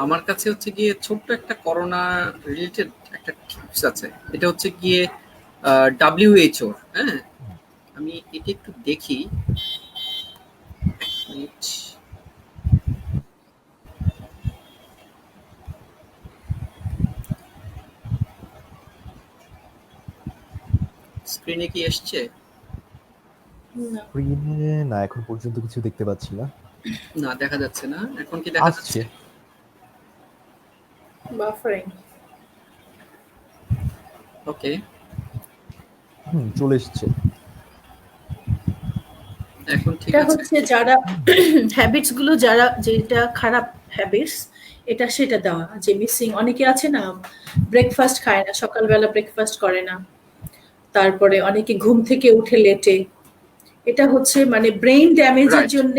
আমার কাছে হচ্ছে গিয়ে ছোট্ট একটা করোনা রিলেটেড একটা টিপস আছে। এটা হচ্ছে গিয়ে WHO। হ্যাঁ, আমি এটা একটু দেখি। স্ক্রিনে কি এসছে? না, স্ক্রিনে না, এখন পর্যন্ত কিছু দেখতে পাচ্ছি না। না, দেখা যাচ্ছে না। এখন কি দেখা আসছে। যাচ্ছে? বাফারিং। ওকে, চলে এসছে। এখন ঠিক এটা আছে। হচ্ছে যারা হ্যাবিটস গুলো, যারা যেটা খারাপ হ্যাবিটস, এটা সেটা দেওয়া যে মিসিং। অনেকে আছে না, ব্রেকফাস্ট খায় না, সকালবেলা ব্রেকফাস্ট করে না, তারপরে অনেকে ঘুম থেকে উঠে লেটে। এটা হচ্ছে মানে ব্রেইন ড্যামেজের রাইট। জন্য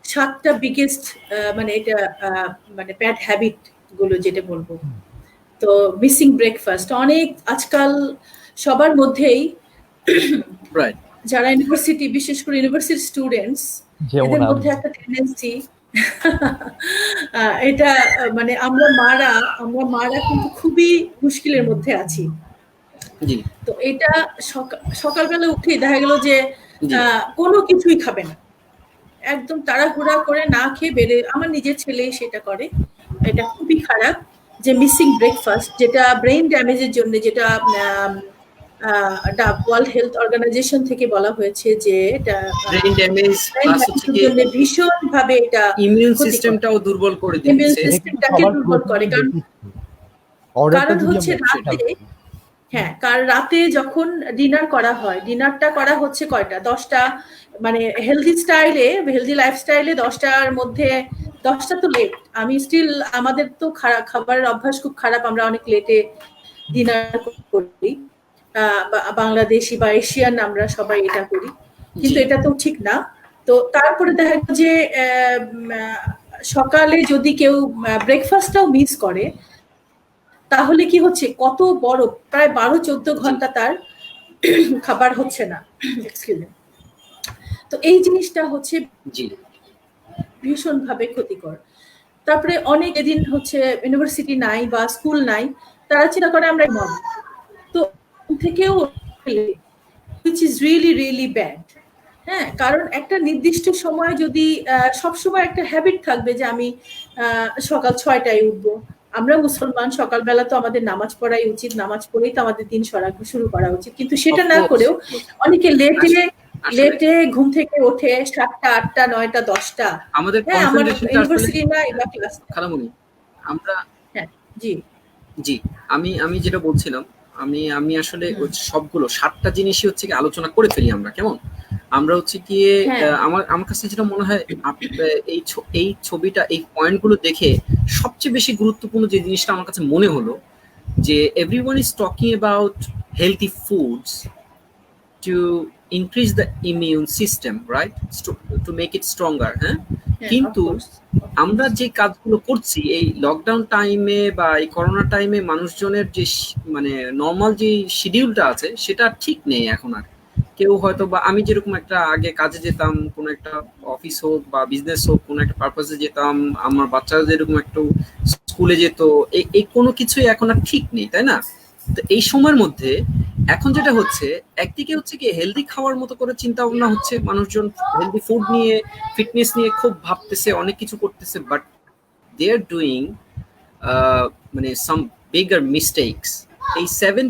7টা বিগেস্ট মানে এটা মানে ব্যাড হ্যাবিট গুলো যেটা বলবো। তো মিসিং ব্রেকফাস্ট অনেক আজকাল সবার মধ্যেই, রাইট। যারা ইউনিভার্সিটি, বিশেষ করে ইউনিভার্সিটি স্টুডেন্টস, যেমন এদের আমি। মধ্যে একটা টেন্ডেন্সি এটা মানে আমরা মারা কিন্তু খুবই মুশকিলের মধ্যে আছি। জি, তো এটা সকালবেলা উঠেই দেখা গেল যে জি, কোনো কিছুই খাবে না, একদম তাড়াহুড়া করে না খেয়ে বেড়ে, আমার নিজের ছেলেই সেটা করে। এটা খুবই খারাপ যে মিসিং ব্রেকফাস্ট, যেটা ব্রেইন ড্যামেজের জন্য, যেটা ওয়ার্ল্ড হেলথ অর্গানাইজেশন থেকে বলা হয়েছে যে এটা ব্রেইন ড্যামেজ ব্রেইন প্লাস হচ্ছে ড্যামেজের গিয়ে জন্য ভীষণভাবে এটা ইমিউন ক্ষতিকর, সিস্টেমটাও দুর্বল করে ইমিউন দিচ্ছে। এটা কিন্তু সিস্টেমটাকে সবার দুর্বল করে। প্রথমেই কারণ দেখেছি। অর্ডারটা কারণ যদি হচ্ছে আমরা একটু রাতে, খেয়াল করি। হ্যাঁ, কার রাতে যখন ডিনার করা হয়, ডিনারটা করা হচ্ছে কয়টা, 10টা, মানে হেলদি স্টাইলে, হেলদি লাইফস্টাইলে 10টার মধ্যে 10টা তো লেট। আমি স্টিল, আমাদের তো খাবারের অভ্যাস খুব খারাপ, আমরা অনেক লেটে ডিনার করি, বাংলাদেশি বা এশিয়ান আমরা সবাই এটা করি, জি, কিন্তু এটা তো ঠিক না। তো তারপরে দেখা গেল যে সকালে যদি কেউ ব্রেকফাস্টটাও মিস করে, তাহলে কি হচ্ছে, কত বড়, প্রায় 12-14 জি, ঘন্টা তার খাবার হচ্ছে না। Excuse me. তো এই জিনিসটা হচ্ছে জি। ভীষণভাবে ক্ষতিকর। তারপরে অনেক এদিন হচ্ছে ইউনিভার্সিটি নাই বা স্কুল নাই, তারা চিন্তা করে আমরা মম, তো থেকেও, which is really really bad। হ্যাঁ, কারণ একটা নির্দিষ্ট সময় যদি সবসময় একটা হ্যাবিট থাকবে যে আমি সকাল 6টায় উঠবো। আমরা মুসলমান, সকালবেলা তো আমাদের নামাজ পড়াই উচিত, নামাজ পড়েই তো আমাদের দিন শুরু করা উচিত, কিন্তু অফ সেটা না কোর্স, করেও অফ কোর্স। অনেকে লেটে আসলে লেটে ঘুম থেকে ওঠে 7টা, 8টা, 9টা, 10টা। আমাদের হ্যাঁ, আমার কনসেন্ট্রেশনটা আসলে ইউনিভার্সিটি নাই বা ক্লাস। খালামণি, আমরা হ্যাঁ, জি, জি, আমি আমি যেটা বলছিলাম, আমি আমি আসলে হুম, সবগুলো ৭টা জিনিসই হচ্ছে গিয়ে আলোচনা করে ফেলি আমরা, কেমন? আমরা হচ্ছে গিয়ে হ্যাঁ, আমার আমার কাছে যেটা মনে হয় এই ছবিটা, এই পয়েন্টগুলো দেখে সবচেয়ে বেশি গুরুত্বপূর্ণ যে জিনিসটা আমার কাছে মনে হলো যে everyone is talking about healthy foods to increase the immune system, right? To make it stronger, হ্যাঁ? হ্যাঁ, কিন্তু অফকোর্স, আমরা অফকোর্স। যে কাজগুলো করছি এই লকডাউন টাইমে বা এই করোনা টাইমে, মানুষজনের যে মানে নর্মাল যে শিডিউলটা আছে সেটা ঠিক নেই এখন আর। কেউ হয়তো বা, আমি যেরকম একটা আগে কাজে যেতাম, কোনো একটা অফিস হোক বা বিজনেস হোক, কোনো একটা পারপাসে যেতাম, আমার বাচ্চারা যেরকম একটু স্কুলে যেত, এই কোনো কিছুই এখন আর ঠিক নেই, তাই না? তো এই সময়ের মধ্যে এখন যেটা হচ্ছে, একদিকে হচ্ছে কি হেলদি খাওয়ার মতো করে চিন্তা ভাবনা হচ্ছে, মানুষজন হেলদি ফুড নিয়ে, ফিটনেস নিয়ে খুব ভাবতেছে, অনেক কিছু করতেছে, বাট দে আর ডুইং মানে সাম বিগার মিস্টেকস। এই 7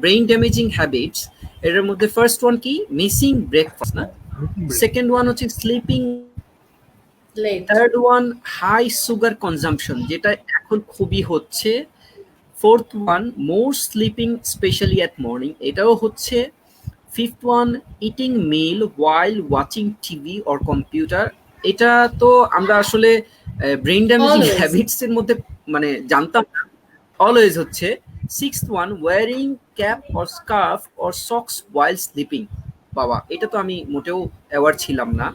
ব্রেইন ড্যামেজিং হ্যাবিটস, এর মধ্যে ফার্স্ট ওয়ান কি, মিসিং ব্রেকফাস্ট না? সেকেন্ড ওয়ান হচ্ছে sleeping, late. Third one high sugar consumption, যেটা এখন খুবই হচ্ছে। Fourth one more sleeping specially at morning, এটাও হচ্ছে। Fifth one eating meal while watching TV or computer, এটা তো আমরা আসলে ব্রেইন ড্যামেজিং অলওয়েজ। হ্যাবিটস এর মধ্যে মানে জানতাম না। অলওয়েজ হচ্ছে। Sixth one wearing cap or scarf or socks while sleeping, বাবা এটা তো আমি মোটেও অ্যাওয়ার ছিলাম না।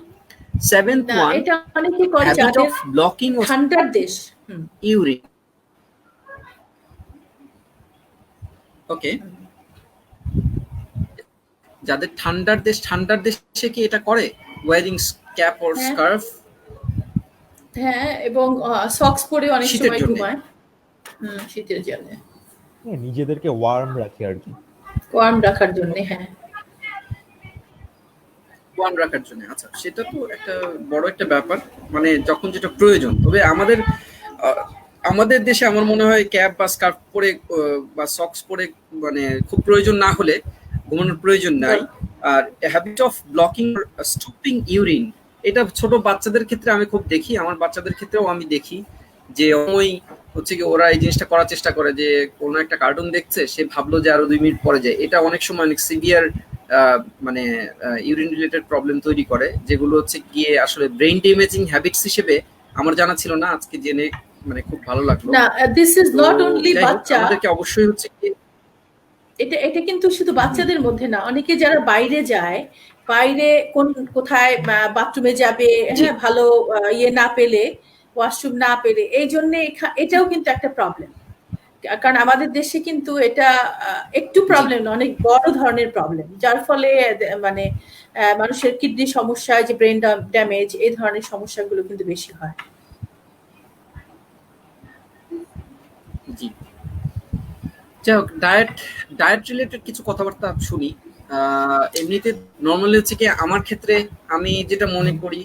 সেভেন্থ না, ওয়ান এটা অনেকে করে হ্যাবিট যাদের অফ ব্লকিং ঠান্ডার দেশ। হুম, ইউরিন। ওকে, যাদের ঠান্ডার দেশে কি এটা করে, ওয়ারিং ক্যাপ অর হ্যাঁ, স্কার্ফ? হ্যাঁ, এবং সক্স পরে অনেক শীতের সময় জন্য। ঘুমায়। শীতের জন্য, হ্যাঁ, নিজেদেরকে ওয়ার্ম রাখি আর কি। ওয়ার্ম রাখার জন্য। হ্যাঁ, ওয়ার্ম রাখার জন্য। আচ্ছা, সেটা তো একটা বড় একটা ব্যাপার। মানে যখন যেটা প্রয়োজন। তবে আহ, আমাদের দেশে আমার মনে হয় ক্যাপ বা স্কার্ফ পরে বা সক্স পরে মানে খুব প্রয়োজন না হলে ঘুমানোর প্রয়োজন নাই। বল। আর habit of blocking stopping urine, এটা ছোট বাচ্চাদের ক্ষেত্রে আমি খুব দেখি, আমার বাচ্চাদের ক্ষেত্রেও আমি দেখি যে ওই হচ্ছে কি ওরা এই জিনিসটা করার চেষ্টা করে যে কোনো একটা কার্টুন দেখছে, সে ভাবলো যে আরো 2 মিনিট পরে যায়। এটা অনেক সময় অনেক সিভিয়ার মানে ইউরিন রিলেটেড প্রবলেম তৈরি করে, যেগুলো হচ্ছে গিয়ে আসলে ব্রেইন ড্যামেজিং হ্যাবিটস হিসেবে আমার জানা ছিল না, আজকে জেনে মানে খুব ভালো লাগলো। না, দিস ইজ তো নট অনলি যাই হোক, বাচ্চা। আমাদেরকে অবশ্যই হচ্ছে কি এটা এটা কিন্তু শুধু বাচ্চাদের মধ্যে না, অনেকে যারা বাইরে যায়, বাইরে কোথায় বাথরুমে যাবে, জি হ্যাঁ, ভালো ইয়ে না পেলে, ওয়াশরুম না পেলে, এই জন্য এটাও কিন্তু একটা প্রবলেম। কারণ আমাদের দেশে কিন্তু এটা একটু জি প্রবলেম না, অনেক বড় ধরনের প্রবলেম, যার ফলে মানে মানুষের কিডনি সমস্যা, যে ব্রেন ড্যামেজ, এই ধরনের সমস্যাগুলো কিন্তু বেশি হয়। জি যাই হোক, ডায়েট ডায়েট রিলেটেড কিছু কথাবার্তা শুনি। এমনিতে নর্মালি হচ্ছে কি আমার ক্ষেত্রে আমি যেটা মনে করি,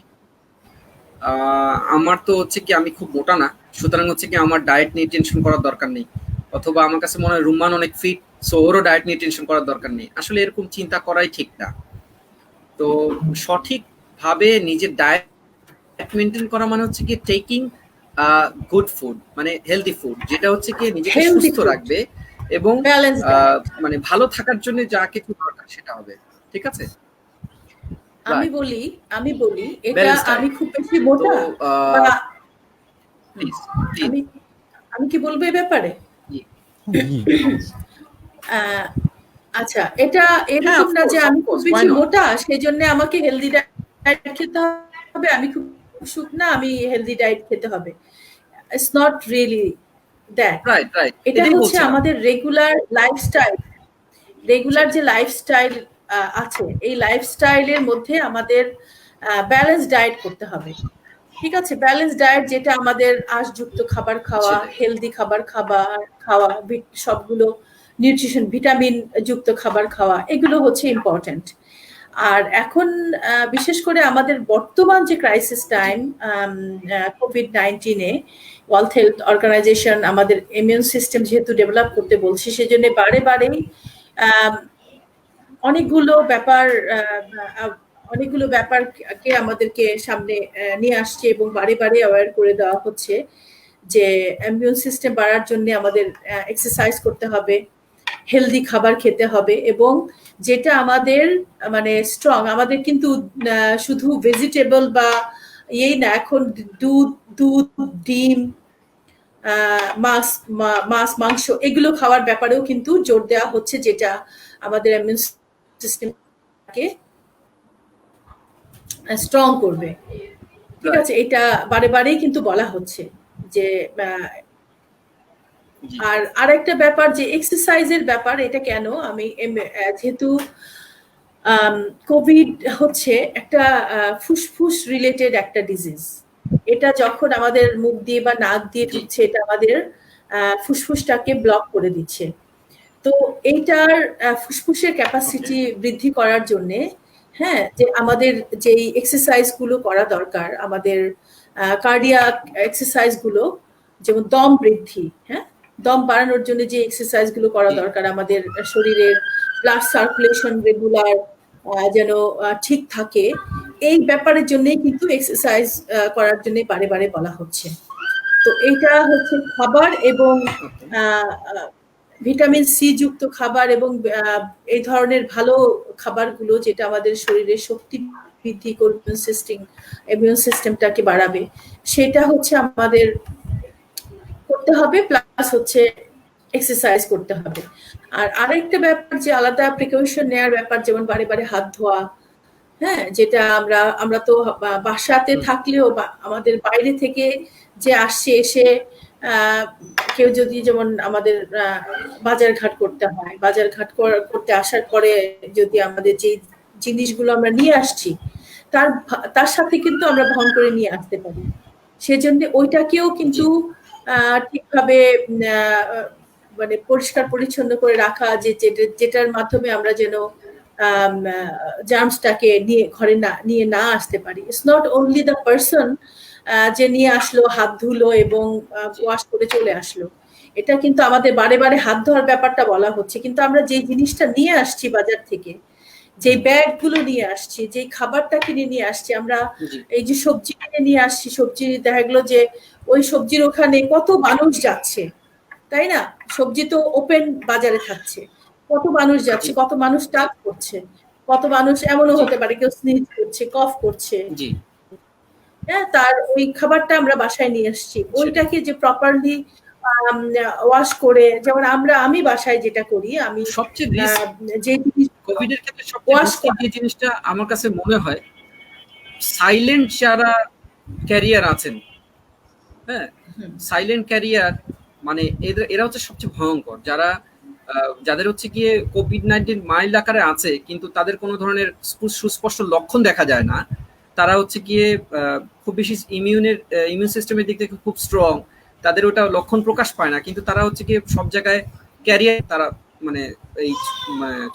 আমার তো হচ্ছে কি আমি খুব মোটা না, সুতরাং হচ্ছে কি আমার ডায়েট নিয়ে টেনশন করার দরকার নেই। অথবা আমার কাছে মনে হয় রুম্মান অনেক ফিট, সো ওরও ডায়েট নিয়ে টেনশন করার দরকার নেই। আসলে এরকম চিন্তা করাই ঠিক না। তো সঠিকভাবে নিজের ডায়েট মেনটেন করা মানে হচ্ছে কি টেকিং গুড ফুড, মানে হেলদি ফুড, যেটা হচ্ছে কি নিজেকে হেলদি সুস্থ ফুড, রাখবে এবং ব্যালেন্স ডায়েট। মানে ভালো থাকার জন্য যা কিছু দরকার সেটা হবে। ঠিক আছে? আমি রাইট। বলি আমি বলি এটা, ব্যালেন্স আমি ডায়েট। খুব বেশি তো মোটা বা হুম, প্লিজ প্লিজ। আমি আমি কি বলবো এ ব্যাপারে? জি জি, অবশ্যই। আহ, আচ্ছা, এটা হ্যাঁ, এরকম না যে আমি খুব অফকোর্স, ওয়াই বেশি নট? মোটা সেই জন্য আমাকে হেলদি ডায়েট খেতে হবে, আমি খুব শুকনা আমি হেলদি ডায়েট খেতে হবে। It's not really that. Right, right. এটা এটাই হচ্ছে বলছিলাম। আমাদের রেগুলার সেটাই। যে লাইফস্টাইল আছে, এই লাইফস্টাইলের মধ্যে আমাদের ব্যালেন্স ডায়েট করতে হবে। ঠিক আছে, ব্যালেন্স ডায়েট যেটা আমাদের আঁশযুক্ত খাবার খাওয়া, সেটাই। হেলদি খাবার খাওয়া, সবগুলো নিউট্রিশন, ভিটামিন যুক্ত খাবার খাওয়া, এগুলো হচ্ছে ইম্পর্ট্যান্ট। আর এখন বিশেষ করে আমাদের বর্তমান যে ক্রাইসিস জি, টাইম, কোভিড-19-এ ওয়ার্ল্ড হেলথ অর্গানাইজেশন আমাদের ইমিউন সিস্টেম যেহেতু ডেভেলপ করতে বলছে, সেজন্য বারেই আম অনেকগুলো ব্যাপার আহ, আহ, অনেকগুলো ব্যাপারকে আমাদেরকে সামনে নিয়ে আসছে এবং বারে অ্যাওয়্যার করে দেওয়া হচ্ছে যে ইমিউন সিস্টেম বাড়ার জন্য আমাদের এক্সারসাইজ করতে হবে, হেলদি খাবার খেতে হবে, এবং যেটা আমাদের মানে স্ট্রং, আমাদের কিন্তু শুধু ভেজিটেবল বা ইয়েই না, এখন দুধ দুধ ডিম, মাছ মাংস, এগুলো খাওয়ার ব্যাপারেও কিন্তু জোর দেওয়া হচ্ছে, যেটা আমাদের ইমিউন সিস্টেমকে স্ট্রং করবে। ঠিক রাইট। আছে, এটা বারেই কিন্তু বলা হচ্ছে যে আহ, জি, আর আরেকটা ব্যাপার যে এক্সারসাইজের ব্যাপার, এটা কেন আমি যেহেতু কোভিড হচ্ছে একটা ফুসফুস রিলেটেড একটা ডিজিজ। এটা যখন আমাদের মুখ দিয়ে বা নাক দিয়ে জি, ঢুকছে, এটা আমাদের ফুসফুসটাকে ব্লক করে দিচ্ছে। তো এইটার ফুসফুসের ওকে। ক্যাপাসিটি বৃদ্ধি করার জন্য, হ্যাঁ, যে আমাদের যেই এক্সারসাইজ গুলো করা দরকার, আমাদের কার্ডিয়াক এক্সারসাইজ গুলো, যেমন দম বৃদ্ধি, হ্যাঁ, দম বাড়ানোর জন্য যে এক্সারসাইজ গুলো করা জি, দরকার, আমাদের শরীরের ব্লাড সার্কুলেশন রেগুলার যেন ঠিক থাকে, এই ব্যাপারের জন্যই কিন্তু এক্সারসাইজ করার জন্য বারে বলা হচ্ছে। তো এইটা হচ্ছে খাবার এবং ওকে। আহ, আহ, ভিটামিন সি যুক্ত খাবার এবং এই ধরনের ভালো খাবারগুলো, যেটা আমাদের শরীরের শক্তি বৃদ্ধি করবে, ইমিউন সিস্টেমটাকে বাড়াবে, সেটা হচ্ছে আমাদের করতে হবে, প্লাস হচ্ছে এক্সারসাইজ করতে হবে। আর আরেকটা ব্যাপার যে আলাদা প্রিকশন নেওয়ার ব্যাপার, যেমন বারে হাত ধোয়া, হ্যাঁ, যেটা আমরা তো বাসাতে হুম, থাকলেও আমাদের বাইরে থেকে যে আসছে, এসে আহ, কেউ যদি, যেমন আমাদের বাজার ঘাট করতে হয়, বাজার ঘাট করতে আসার পরে যদি আমাদের যে জিনিসগুলো আমরা নিয়ে আসছি, তার সাথে কিন্তু আমরা বহন করে নিয়ে আসতে পারি। সেজন্য ওইটাকেও কিন্তু ঠিকভাবে মানে পরিষ্কার পরিচ্ছন্ন করে রাখা, যেটার মাধ্যমে আমরা যেন জার্মসটাকে ঘরে নিয়ে না আসতে পারি। It's not only the person যে নিয়ে আসলো, হাত ধুলো এবং ওয়াশ করে চলে আসলো। এটা কিন্তু আমাদের বারে বারে হাত ধোয়ার ব্যাপারটা বলা হচ্ছে, কিন্তু আমরা যে জিনিসটা নিয়ে আসছি বাজার থেকে, যে ব্যাগ গুলো নিয়ে আসছি, যে খাবারটা কিনে নিয়ে আসছি, আমরা এই যে সবজি কিনে নিয়ে আসছি, সবজি দেখা গেলো যে ওই সবজির ওখানে কত মানুষ যাচ্ছে, তাই না? সবজি তো ওপেন বাজারে থাকছে, কত মানুষ যাচ্ছে, কত মানুষ টাচ করছে, কত মানুষ এমনও হতে পারে কেউ স্নিজ করছে, কফ করছে, হ্যাঁ, তার ওই খাবারটা আমরা বাসায় নিয়ে আসছি, ওইটাকে যে প্রপারলি ওয়াশ করে, যেমন আমি বাসায় যেটা করি, আমি সবচেয়ে যে কোভিড এর ক্ষেত্রে সবচেয়ে যে জিনিসটা আমার কাছে মনে হয়, সাইলেন্ট যারা ক্যারিয়ার আছেন, হ্যাঁ, সাইলেন্ট ক্যারিয়ার মানে এরা হচ্ছে সবচেয়ে ভয়ঙ্কর, যাদের হচ্ছে গিয়ে কোভিড-19 মাইল্ড আকারে আছে কিন্তু তাদের কোনো ধরনের সুস্পষ্ট লক্ষণ দেখা যায় না। তারা হচ্ছে গিয়ে খুব বেশি ইমিউন সিস্টেমের দিক থেকে খুব স্ট্রং, তাদের ওটা লক্ষণ প্রকাশ পায় না, কিন্তু তারা হচ্ছে গিয়ে সব জায়গায় ক্যারিয়ার তারা মানে এই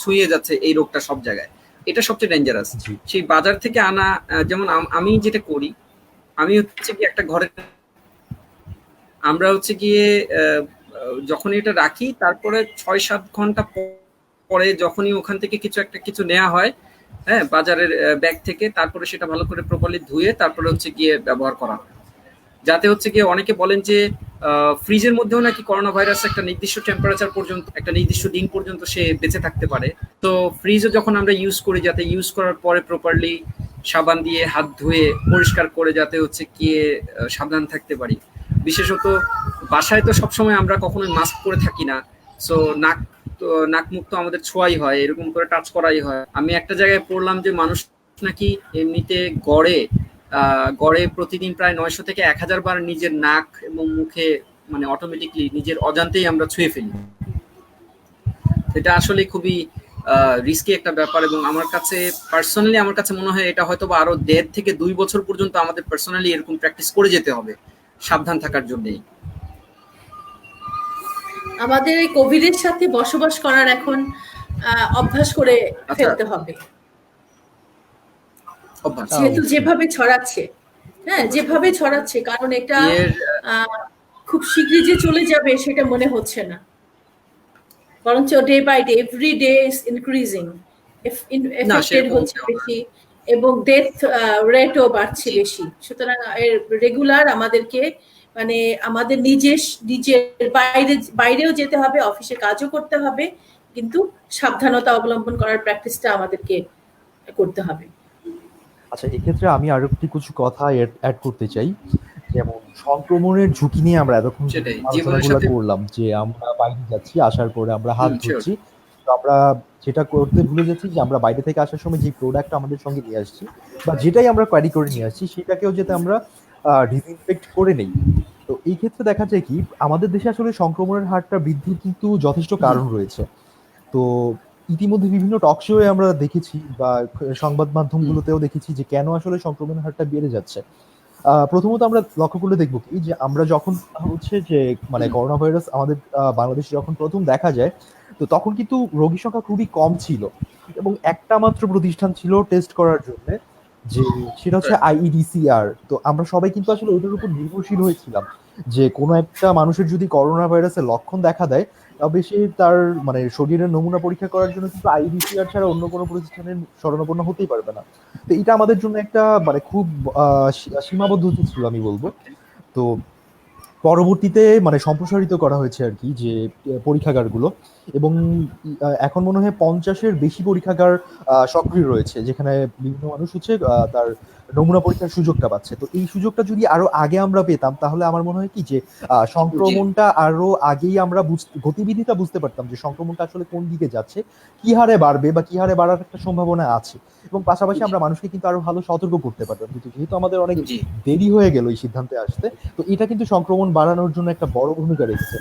ছুঁয়ে যাচ্ছে এই রোগটা সব জায়গায়। এটা সবচেয়ে ডেঞ্জারাস। সেই বাজার থেকে আনা, যেমন আমি যেটা করি, আমি হচ্ছে কি একটা ঘরে আমরা হচ্ছে গিয়ে যখন এটা রাখি, তারপরে 6-7 ঘন্টা পরে যখনই ওখান থেকে কিছু নেওয়া হয়, হ্যাঁ, বাজারের ব্যাগ থেকে, তারপরে সেটা ভালো করে প্রপারলি ধুয়ে তারপরে হচ্ছে গিয়ে ব্যবহার করা হয়, যাতে হচ্ছে গিয়ে অনেকে বলেন যে ফ্রিজের মধ্যেও নাকি করোনা ভাইরাস একটা নির্দিষ্ট টেম্পারেচার পর্যন্ত, একটা নির্দিষ্ট দিন পর্যন্ত সে বেঁচে থাকতে পারে। তো ফ্রিজও যখন আমরা ইউজ করি, যাতে ইউজ করার পরে প্রপারলি সাবান দিয়ে হাত ধুয়ে পরিষ্কার করে যাতে হচ্ছে গিয়ে সাবধান থাকতে পারি। বিশেষত বাসায় তো সবসময় আমরা কখনোই মাস্ক পরে থাকি না, সো নাক মুখ তো আমাদের ছোঁয়াই হয়, এরকম করে টাচ করাই হয়। আমি একটা জায়গায় পড়লাম যে মানুষ নাকি এমনিতে গড়ে প্রতিদিন প্রায় 900 থেকে 1000 বার নিজের নাক এবং মুখে মানে অটোমেটিকলি নিজের অজান্তেই আমরা ছুঁয়ে ফেলি। এটা আসলে খুবই রিস্কি একটা ব্যাপার, এবং আমার কাছে মনে হয় এটা হয়তো আরো 1.5 থেকে 2 বছর পর্যন্ত আমাদের পার্সোনালি এরকম প্র্যাকটিস করে যেতে হবে সাবধান থাকার জন্যই। আমাদের এই কোভিড এর সাথে বসবাস করার এখন অভ্যাস করে ফেলতে হবে, যেহেতু যেভাবে ছড়াচ্ছে, হ্যাঁ, যেভাবে ছড়াচ্ছে, কারণ এটা খুব শীঘ্রই যে চলে যাবে সেটা মনে হচ্ছে না, বরঞ্চ day by day, every day is increasing, affected হচ্ছে বেশি এবং ডেথ রেটও বাড়ছে বেশি। সুতরাং এর রেগুলার আমাদেরকে মানে আমাদের নিজের বাইরেও যেতে হবে, অফিসে কাজও করতে হবে, কিন্তু সাবধানতা অবলম্বন করার প্র্যাকটিসটা আমাদেরকে করতে হবে। আচ্ছা, এক্ষেত্রে আমি আরো কিছু কথা অ্যাড করতে চাই। যেমন সংক্রমণের ঝুঁকি নিয়ে আমরা এতক্ষণ আলোচনাগুলো করলাম, যে আমরা বাইরে যাচ্ছি, আসার পরে আমরা হাত ধুচ্ছি, তো আমরা যেটা করতে ভুলে যাচ্ছি যে আমরা বাইরে থেকে আসার সময় যে প্রোডাক্ট আমাদের সঙ্গে নিয়ে আসছি বা যেটাই আমরা ক্যারি করে নিয়ে আসছি সেটাকেও যাতে আমরা ডিসইনফেক্ট করে নেই। তো এই ক্ষেত্রে দেখা যায় কি আমাদের দেশে আসলে সংক্রমণের হারটা বৃদ্ধির কিন্তু যথেষ্ট কারণ রয়েছে। তো ইতিমধ্যে বিভিন্ন টক শোয়ে আমরা দেখেছি বা সংবাদ মাধ্যমগুলোতেও দেখেছি যে কেন আসলে সংক্রমণের হারটা বেড়ে যাচ্ছে। প্রথমত আমরা লক্ষ্য করলে দেখবো কি যে আমরা যখন হচ্ছে যে মানে করোনা ভাইরাস আমাদের বাংলাদেশে যখন প্রথম দেখা যায়, তো তখন কিন্তু রোগীর সংখ্যা খুবই কম ছিল এবং একটা মাত্র প্রতিষ্ঠান ছিল টেস্ট করার জন্য, যে সেটা হচ্ছে IEDCR। তো আমরা সবাই কিন্তু আসলে ওইটার উপর নির্ভরশীল হয়েছিলাম যে কোনো একটা মানুষের যদি করোনা ভাইরাসের লক্ষণ দেখা দেয়, তবে সে তার মানে শরীরের নমুনা পরীক্ষা করার জন্য কিন্তু IEDCR ছাড়া অন্য কোনো প্রতিষ্ঠানের শরণাপন্ন হতেই পারবে না। তো এটা আমাদের জন্য একটা মানে খুব সীমাবদ্ধতা ছিল আমি বলবো। তো পরবর্তীতে মানে সম্প্রসারিত করা হয়েছে আর কি যে পরীক্ষাগারগুলো, এবং এখন মনে হয় 50-এর বেশি পরীক্ষাগার সক্রিয় রয়েছে, যেখানে বিভিন্ন মানুষ হচ্ছে তার নমুনা পরীক্ষার সুযোগটা পাচ্ছে। তো এই সুযোগটা যদি আরো আগে আমরা পেতাম, তাহলে আমার মনে হয় কি যে সংক্রমণটা আরো আগেই আমরা গতিবিধিটা বুঝতে পারতাম যে সংক্রমণটা আসলে কোন দিকে যাচ্ছে, কি হারে বাড়বে বা কি হারে বাড়ার একটা সম্ভাবনা আছে, এবং পাশাপাশি আমরা মানুষকে কিন্তু আরো ভালো সতর্ক করতে পারতাম। কিন্তু যেহেতু আমাদের অনেক দেরি হয়ে গেল এই সিদ্ধান্তে আসতে, তো এটা কিন্তু সংক্রমণ বাড়ানোর জন্য একটা বড় ভূমিকা রেখেছে।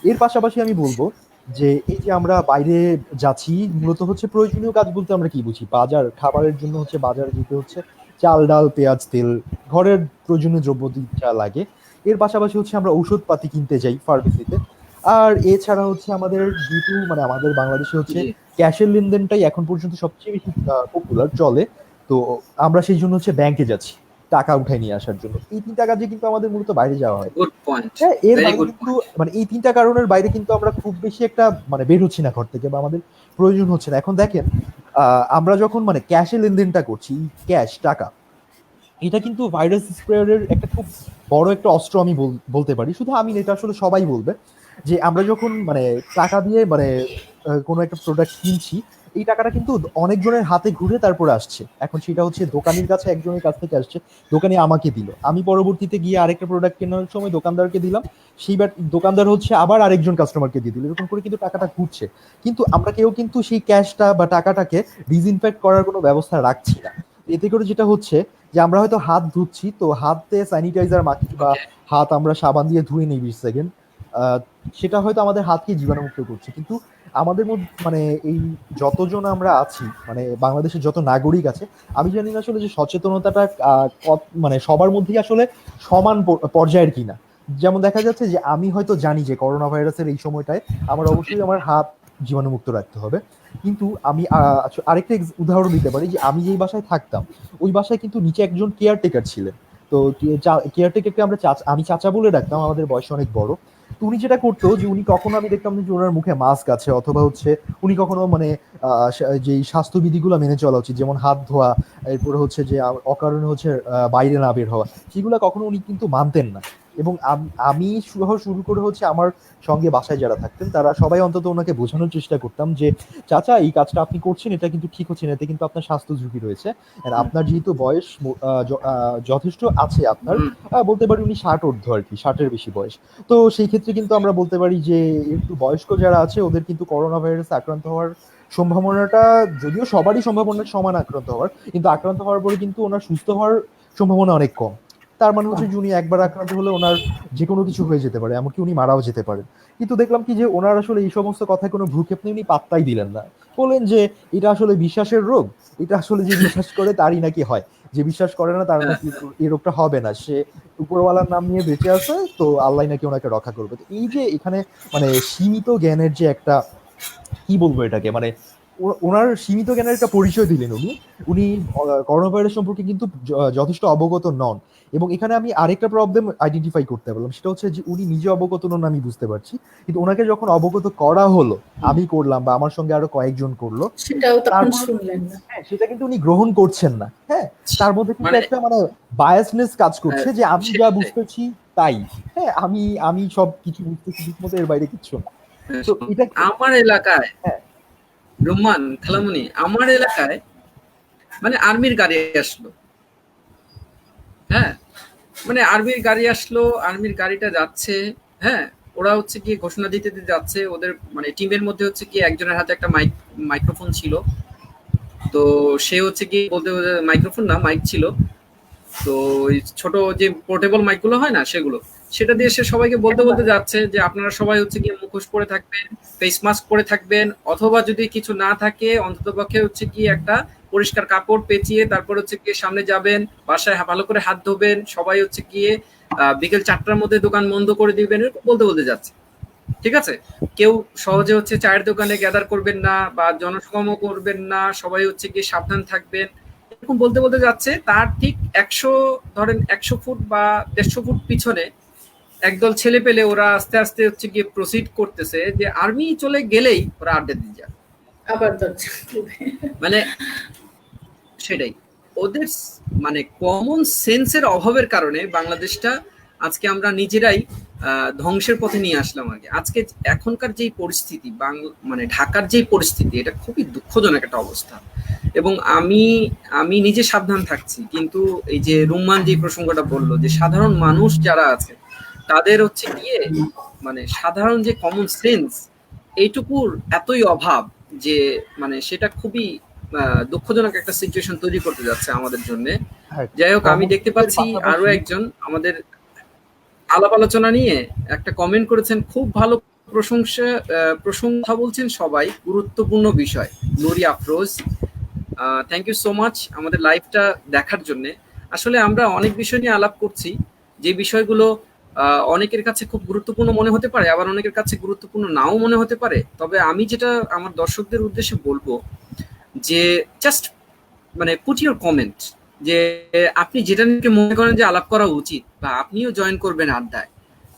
এর পাশাপাশি আমি বলবো যে এই যে আমরা বাইরে যাচ্ছি, মূলত হচ্ছে প্রয়োজনীয় কাজ বলতে আমরা কি বুঝি, বাজার, খাবারের জন্য হচ্ছে বাজারে যেতে হচ্ছে, চাল ডাল পেঁয়াজ তেল, ঘরের প্রয়োজনীয় দ্রব্য যা লাগে। এর পাশাপাশি হচ্ছে আমরা ঔষধপাতি কিনতে যাই ফার্মেসিতে। আর এছাড়া হচ্ছে আমাদের যেহেতু মানে আমাদের বাংলাদেশে হচ্ছে জি। ক্যাশের লেনদেনটাই এখন পর্যন্ত সবচেয়ে বেশি পপুলার চলে। তো আমরা সেই জন্য হচ্ছে ব্যাংকে যাচ্ছি টাকা উঠায় নিয়ে আসার জন্য। এই ৩টা কাজে কিন্তু আমাদের মূলত বাইরে যাওয়া হয়। Good point. হ্যাঁ, এর ভেরি বাইরে গুড কিন্তু পয়েন্ট। মানে এই ৩টা কারণের বাইরে কিন্তু আমরা খুব বেশি একটা মানে বের হচ্ছি না ঘর থেকে, বা আমাদের প্রয়োজন হচ্ছে না। এখন দেখেন আমরা যখন মানে ক্যাশে লেনদেনটা করছি, ক্যাশ টাকা, এটা কিন্তু ভাইরাস স্প্রেয়ারের একটা খুব বড় একটা অস্ত্র আমি বলতে পারি। শুধু আমি না, এটা আসলে সবাই বলবে যে আমরা যখন মানে টাকা দিয়ে মানে কোনো একটা প্রোডাক্ট কিনছি, এই টাকাটা কিন্তু অনেকজনের হাতে ঘুরে তারপরে আসছে। এখন সেটা হচ্ছে দোকানের কাছে একজনের কাছ থেকে আসছে, দোকানি আমাকে দিল, আমি পরবর্তীতে গিয়ে আরেকটা প্রোডাক্ট কেনার সময় দোকানদারকে দিলাম, সেইবার দোকানদার হচ্ছে আবার আরেকজন কাস্টমারকে দিয়ে দিল, এরকম করে কিন্তু টাকাটা ঘুরছে। কিন্তু আমরা কেউ কিন্তু সেই ক্যাশটা বা টাকাটাকে ডিসইনফেক্ট করার কোনো ব্যবস্থা রাখছি না। এতে করে যেটা হচ্ছে যে আমরা হয়তো হাত ধুচ্ছি, তো হাতে স্যানিটাইজার মাখি বা ওকে। হাত আমরা সাবান দিয়ে ধুয়ে নিই 20 সেকেন্ড, সেটা হয়তো আমাদের হাতকে জীবাণুমুক্ত করছে। কিন্তু আমাদের মধ্যে মানে এই যতজন আমরা আছি, মানে বাংলাদেশের যত নাগরিক আছে, আমি জানি না আসলে যে সচেতনতাটা মানে সবার মধ্যেই আসলে সমান পর্যায়ের কিনা। যেমন দেখা যাচ্ছে যে আমি হয়তো জানি যে করোনা ভাইরাসের এই সময়টায় আমার অবশ্যই আমার হাত জীবাণুমুক্ত রাখতে হবে, কিন্তু আমি আরেকটা উদাহরণ দিতে পারি যে আমি যেই বাসায় থাকতাম, ওই বাসায় কিন্তু নিচে একজন কেয়ারটেকার ছিলেন। তো কেয়ারটেকারকে আমি চাচা বলে ডাকতাম, আমাদের বয়স অনেক বড়। তো উনি যেটা করতো যে উনি কখনো আমি দেখতাম যে ওনার মুখে মাস্ক আছে, অথবা হচ্ছে উনি কখনো মানে যেই স্বাস্থ্যবিধিগুলো মেনে চলা উচিত, যেমন হাত ধোয়া, এরপরে হচ্ছে যে অকারণে হচ্ছে বাইরে না বের হওয়া, সেগুলো কখনো উনি কিন্তু মানতেন না। এবং আমি শুরু করে হচ্ছে আমার সঙ্গে বাসায় যারা থাকতেন তারা সবাই অন্তত ওনাকে বোঝানোর চেষ্টা করতাম যে চাচা এই কাজটা আপনি করছেন, এটা কিন্তু ঠিক হচ্ছে না, এতে কিন্তু আপনার স্বাস্থ্য ঝুঁকি রয়েছে। আর আপনার যেহেতু বয়স যথেষ্ট আছে আপনার, হুম। বলতে পারি উনি 60 ঊর্ধ্ব আর কি, 60-এর বেশি বয়স। তো সেই ক্ষেত্রে কিন্তু আমরা বলতে পারি যে একটু বয়স্ক যারা আছে ওদের কিন্তু করোনা ভাইরাসে আক্রান্ত হওয়ার সম্ভাবনাটা, যদিও সবারই সম্ভাবনা সমান আক্রান্ত হওয়ার, কিন্তু আক্রান্ত হওয়ার পরে কিন্তু ওনার সুস্থ হওয়ার সম্ভাবনা অনেক কম। তার মানে হচ্ছে যে উনি একবার আক্রান্ত হলে ওনার যে কোনো কিছু হয়ে যেতে পারে, এমনকি উনি মারাও যেতে পারেন। কিন্তু দেখলাম কি যে ওনার আসলে এই সমস্ত কথায় কোনো ভ্রুক্ষেপ নেই, উনি পাত্তাই দিলেন না। বললেন যে এটা আসলে বিশ্বাসের রোগ, এটা আসলে যে বিশ্বাস করে তারই নাকি হয়, যে বিশ্বাস করে না তার হ্যাঁ। নাকি এই রোগটা হবে না। সে উপরওয়ালার নাম নিয়ে বেঁচে আছে, তো আল্লাহ নাকি ওনাকে রক্ষা করবে। তো এই যে এখানে মানে সীমিত জ্ঞানের যে একটা, কি বলবো এটাকে, মানে ওনার সীমিত জ্ঞানের একটা পরিচয় দিলেন উনি। উনি করোনা ভাইরাস সম্পর্কে কিন্তু যথেষ্ট অবগত নন। এবং এখানে আমি আরেকটা প্রবলেম আইডেন্টিফাই করতে পারলাম, সেটা হচ্ছে যে উনি নিজে অবগত নন, আমি বুঝতে পারছি, কিন্তু ওনাকে যখন অবগত করা হলো, আমি করলাম বা আমার সঙ্গে আরো কয়েকজন করলো, সেটাও তখন তারপর শুনলেন না। হ্যাঁ সেটা কিন্তু উনি গ্রহণ করছেন না। হ্যাঁ, তার মধ্যে কিন্তু মানে একটা মানে বায়াসনেস কাজ করছে যে আমি যা সেটাই। বুঝতেছি তাই। হ্যাঁ, আমি আমি সব কিছু বুঝতেছি ঠিক মতো, এর বাইরে কিচ্ছু না। তো এটা আমার এলাকায়, হ্যাঁ রোমান খালামুনি, আমার এলাকায় মানে আর্মির গাড়ি আসলো। হ্যাঁ, মানে আর্মির গাড়ি আসলো, আর্মির গাড়িটা যাচ্ছে। হ্যাঁ, ওরা হচ্ছে গিয়ে ঘোষণা দিতে দিতে যাচ্ছে। ওদের মানে টিমের মধ্যে হচ্ছে কি একজনের হাতে একটা মাইক্রোফোন ছিল। তো সে হচ্ছে কি বলতে মাইক্রোফোন না, মাইক ছিল। তো ওই ছোট যে পোর্টেবল মাইকগুলো হয় না, সেগুলো, সেটা দিয়ে সে সবাইকে বলতে বলতে যাচ্ছে যে আপনারা সবাই হচ্ছে গিয়ে মুখোশ পরে থাকবেন, ফেস মাস্ক পরে থাকবেন, অথবা যদি কিছু না থাকে অন্ততপক্ষে হচ্ছে কি একটা পরিষ্কার কাপড় পেঁচিয়ে তারপর হচ্ছে গিয়ে সামনে যাবেন, বাসায় ভালো করে হাত ধোবেন, সবাই হচ্ছে গিয়ে বিকেল 4টার মধ্যে দোকান বন্ধ করে দিবেন, এরকম বলতে বলতে যাচ্ছে। ঠিক আছে, কেউ সহজে হচ্ছে চায়ের দোকানে গ্যাদার করবেন না বা জনসমাগম করবেন না, সবাই হচ্ছে গিয়ে সাবধান থাকবেন, এরকম বলতে বলতে যাচ্ছে। তার ঠিক 100 ফুট বা 150 ফুট পিছনে একদল ছেলে পেলে ওরা আস্তে আস্তে হচ্ছে গিয়ে প্রসিড করতেছে যে আর্মি চলে গেলেই ওরা আড্ডা দিয়ে যায়। আবার দরজা খুলবে। মানে সেটাই ওদের মানে কমন সেন্সের অভাবের কারণে বাংলাদেশটা আজকে আমরা নিজেরাই ধ্বংসের পথে নিয়ে আসলাম। আগে আজকে এখনকার যেই পরিস্থিতি, মানে ঢাকার যেই পরিস্থিতি, এটা খুবই দুঃখজনক একটা অবস্থা। এবং আমি আমি নিজে সাবধান থাকছি, কিন্তু এই যে রুম্মান যে প্রসঙ্গটা বললো যে সাধারণ মানুষ যারা আছে তাদের হচ্ছে গিয়ে মানে সাধারণ যে কমন সেন্স, এইটুকুর এতই অভাব যে মানে সেটা খুবই দুঃখজনক একটা সিচুয়েশন তৈরি করতে যাচ্ছে আমাদের জন্য। হ্যাঁ, যাই হোক, আমি কমন দেখতে সেন্সের পাচ্ছি আরো পাশাপাশি একজন আমাদের আলাপ আলোচনা নিয়ে একটা কমেন্ট করেছেন, খুব ভালো প্রশংসা বলছেন সবাই, গুরুত্বপূর্ণ বিষয়। Nuri Afroz thank you so much আমাদের লাইভটা দেখার জন্য। আসলে আমরা অনেক বিষয় নিয়ে আলাপ করছি, যে বিষয়গুলো অনেকের কাছে খুব গুরুত্বপূর্ণ মনে হতে পারে, আবার অনেকের কাছে গুরুত্বপূর্ণ নাও মনে হতে পারে। তবে আমি যেটা আমার দর্শকদের উদ্দেশ্যে বলবো, যে জাস্ট মানে পুট ইউর কমেন্ট, যে আপনি যেটা নিয়ে মনে করেন যে আলাপ করা উচিত বা আপনিও জয়েন করবেন আড্ডায়,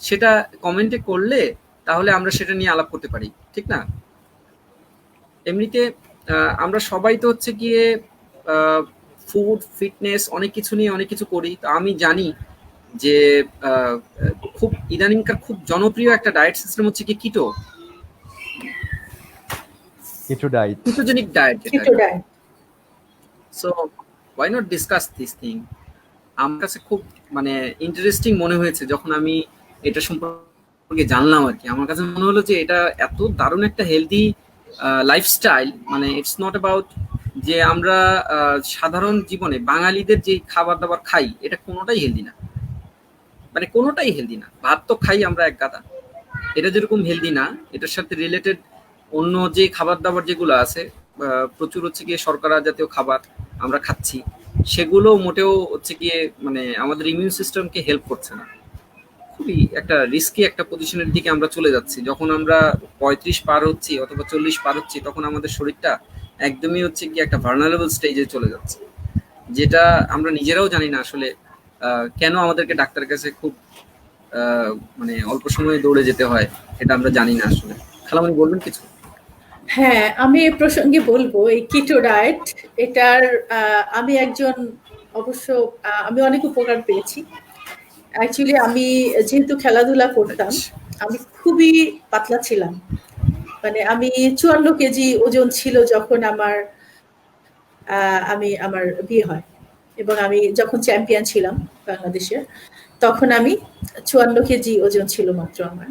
সেটা কমেন্টে করলে তাহলে আমরা সেটা নিয়ে আলাপ করতে পারি, ঠিক না? এমনিতে আমরা সবাই তো হচ্ছে গিয়ে ফুড ফিটনেস অনেক কিছু নিয়ে অনেক কিছু করি। তো আমি জানি যে খুব ইদানিংকার খুব জনপ্রিয় একটা ডায়েট সিস্টেম হচ্ছে কি keto diet, ketogenic diet. Keto diet. So why not discuss this thing. আমার কাছে খুব মানে ইন্টারেস্টিং মনে হয়েছে যখন আমি এটা সম্পর্কে জানলাম আর কি। আমার কাছে মনে হলো যে এটা এত দারুণ একটা হেলদি লাইফস্টাইল। মানে ইটস নট অ্যাবাউট যে আমরা সাধারণ জীবনে বাঙালিদের যে খাবার দাবার খাই, এটা কোনোটাই হেলদি না, মানে কোনোটাই হেলদি না। ভাত তো খাই আমরা এক গাদা, এটা যেরকম হেলদি না, এটার সাথে রিলেটেড অন্য যে খাবার দাবার যেগুলো আছে, প্রচুর হচ্ছে গিয়ে শর্করা জাতীয় খাবার আমরা খাচ্ছি, সেগুলো মোটেও হচ্ছে গিয়ে মানে আমাদের ইমিউন সিস্টেমকে হেল্প করছে না। খুবই একটা রিস্কি একটা পজিশনের দিকে আমরা চলে যাচ্ছি। যখন আমরা 35 পার হচ্ছি অথবা 40 পার হচ্ছি, তখন আমাদের শরীরটা একদমই হচ্ছে গিয়ে একটা ভার্নারেবল স্টেজে চলে যাচ্ছে, যেটা আমরা নিজেরাও জানি না আসলে কেন আমাদেরকে ডাক্তারের কাছে খুব মানে অল্প সময়ে দৌড়ে যেতে হয়, এটা আমরা জানি না আসলে। খালামণি বলবেন কিছু? হ্যাঁ, আমি এই প্রসঙ্গে বলবো এই কিটো ডায়েট, এটার আমি একজন অবশ্য আমি অনেক উপকার পেয়েছি। অ্যাকচুয়ালি আমি যেহেতু খেলাধুলা করতাম, আমি খুবই পাতলা ছিলাম। মানে আমি 54 কেজি ওজন ছিল যখন আমার বিয়ে হয়, এবং আমি যখন চ্যাম্পিয়ন ছিলাম বাংলাদেশের, তখন আমি 54 কেজি ওজন ছিল মাত্র আমার।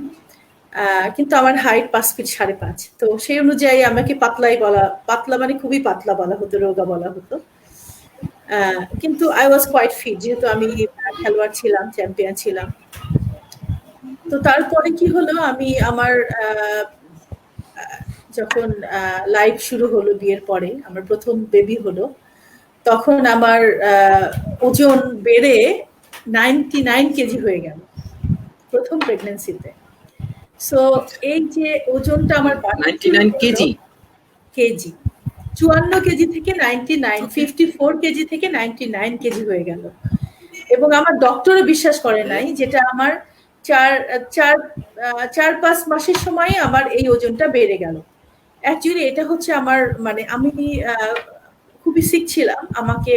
কিন্তু আমার হাইট 5 ফিট 5.5। তো সেই অনুযায়ী আমাকে পাতলা মানে খুবই পাতলা বলা হতো, রোগা বলা হতো। কিন্তু আই ওয়াজ কোয়াইট ফিট, যেহেতু আমি খেলোয়াড় ছিলাম, চ্যাম্পিয়ন ছিলাম। তো তারপরে কি হলো, আমি আমার যখন লাইফ শুরু হলো, বিয়ের পরে আমার প্রথম বেবি হলো, তখন আমার ওজন বেড়ে 99 কেজি হয়ে গেল প্রথম প্রেগন্যান্সিতে। সো এই যে ওজনটা আমার 99 কেজি, 54 কেজি থেকে 99, 54 কেজি থেকে 99 কেজি হয়ে গেল। এবং আমার ডক্টরও বিশ্বাস করে নাই, যেটা আমার 4-5 মাসের সময় আমার এই ওজনটা বেড়ে গেল। অ্যাকচুয়ালি এটা হচ্ছে আমার মানে আমি খুবই সিক ছিলাম, আমাকে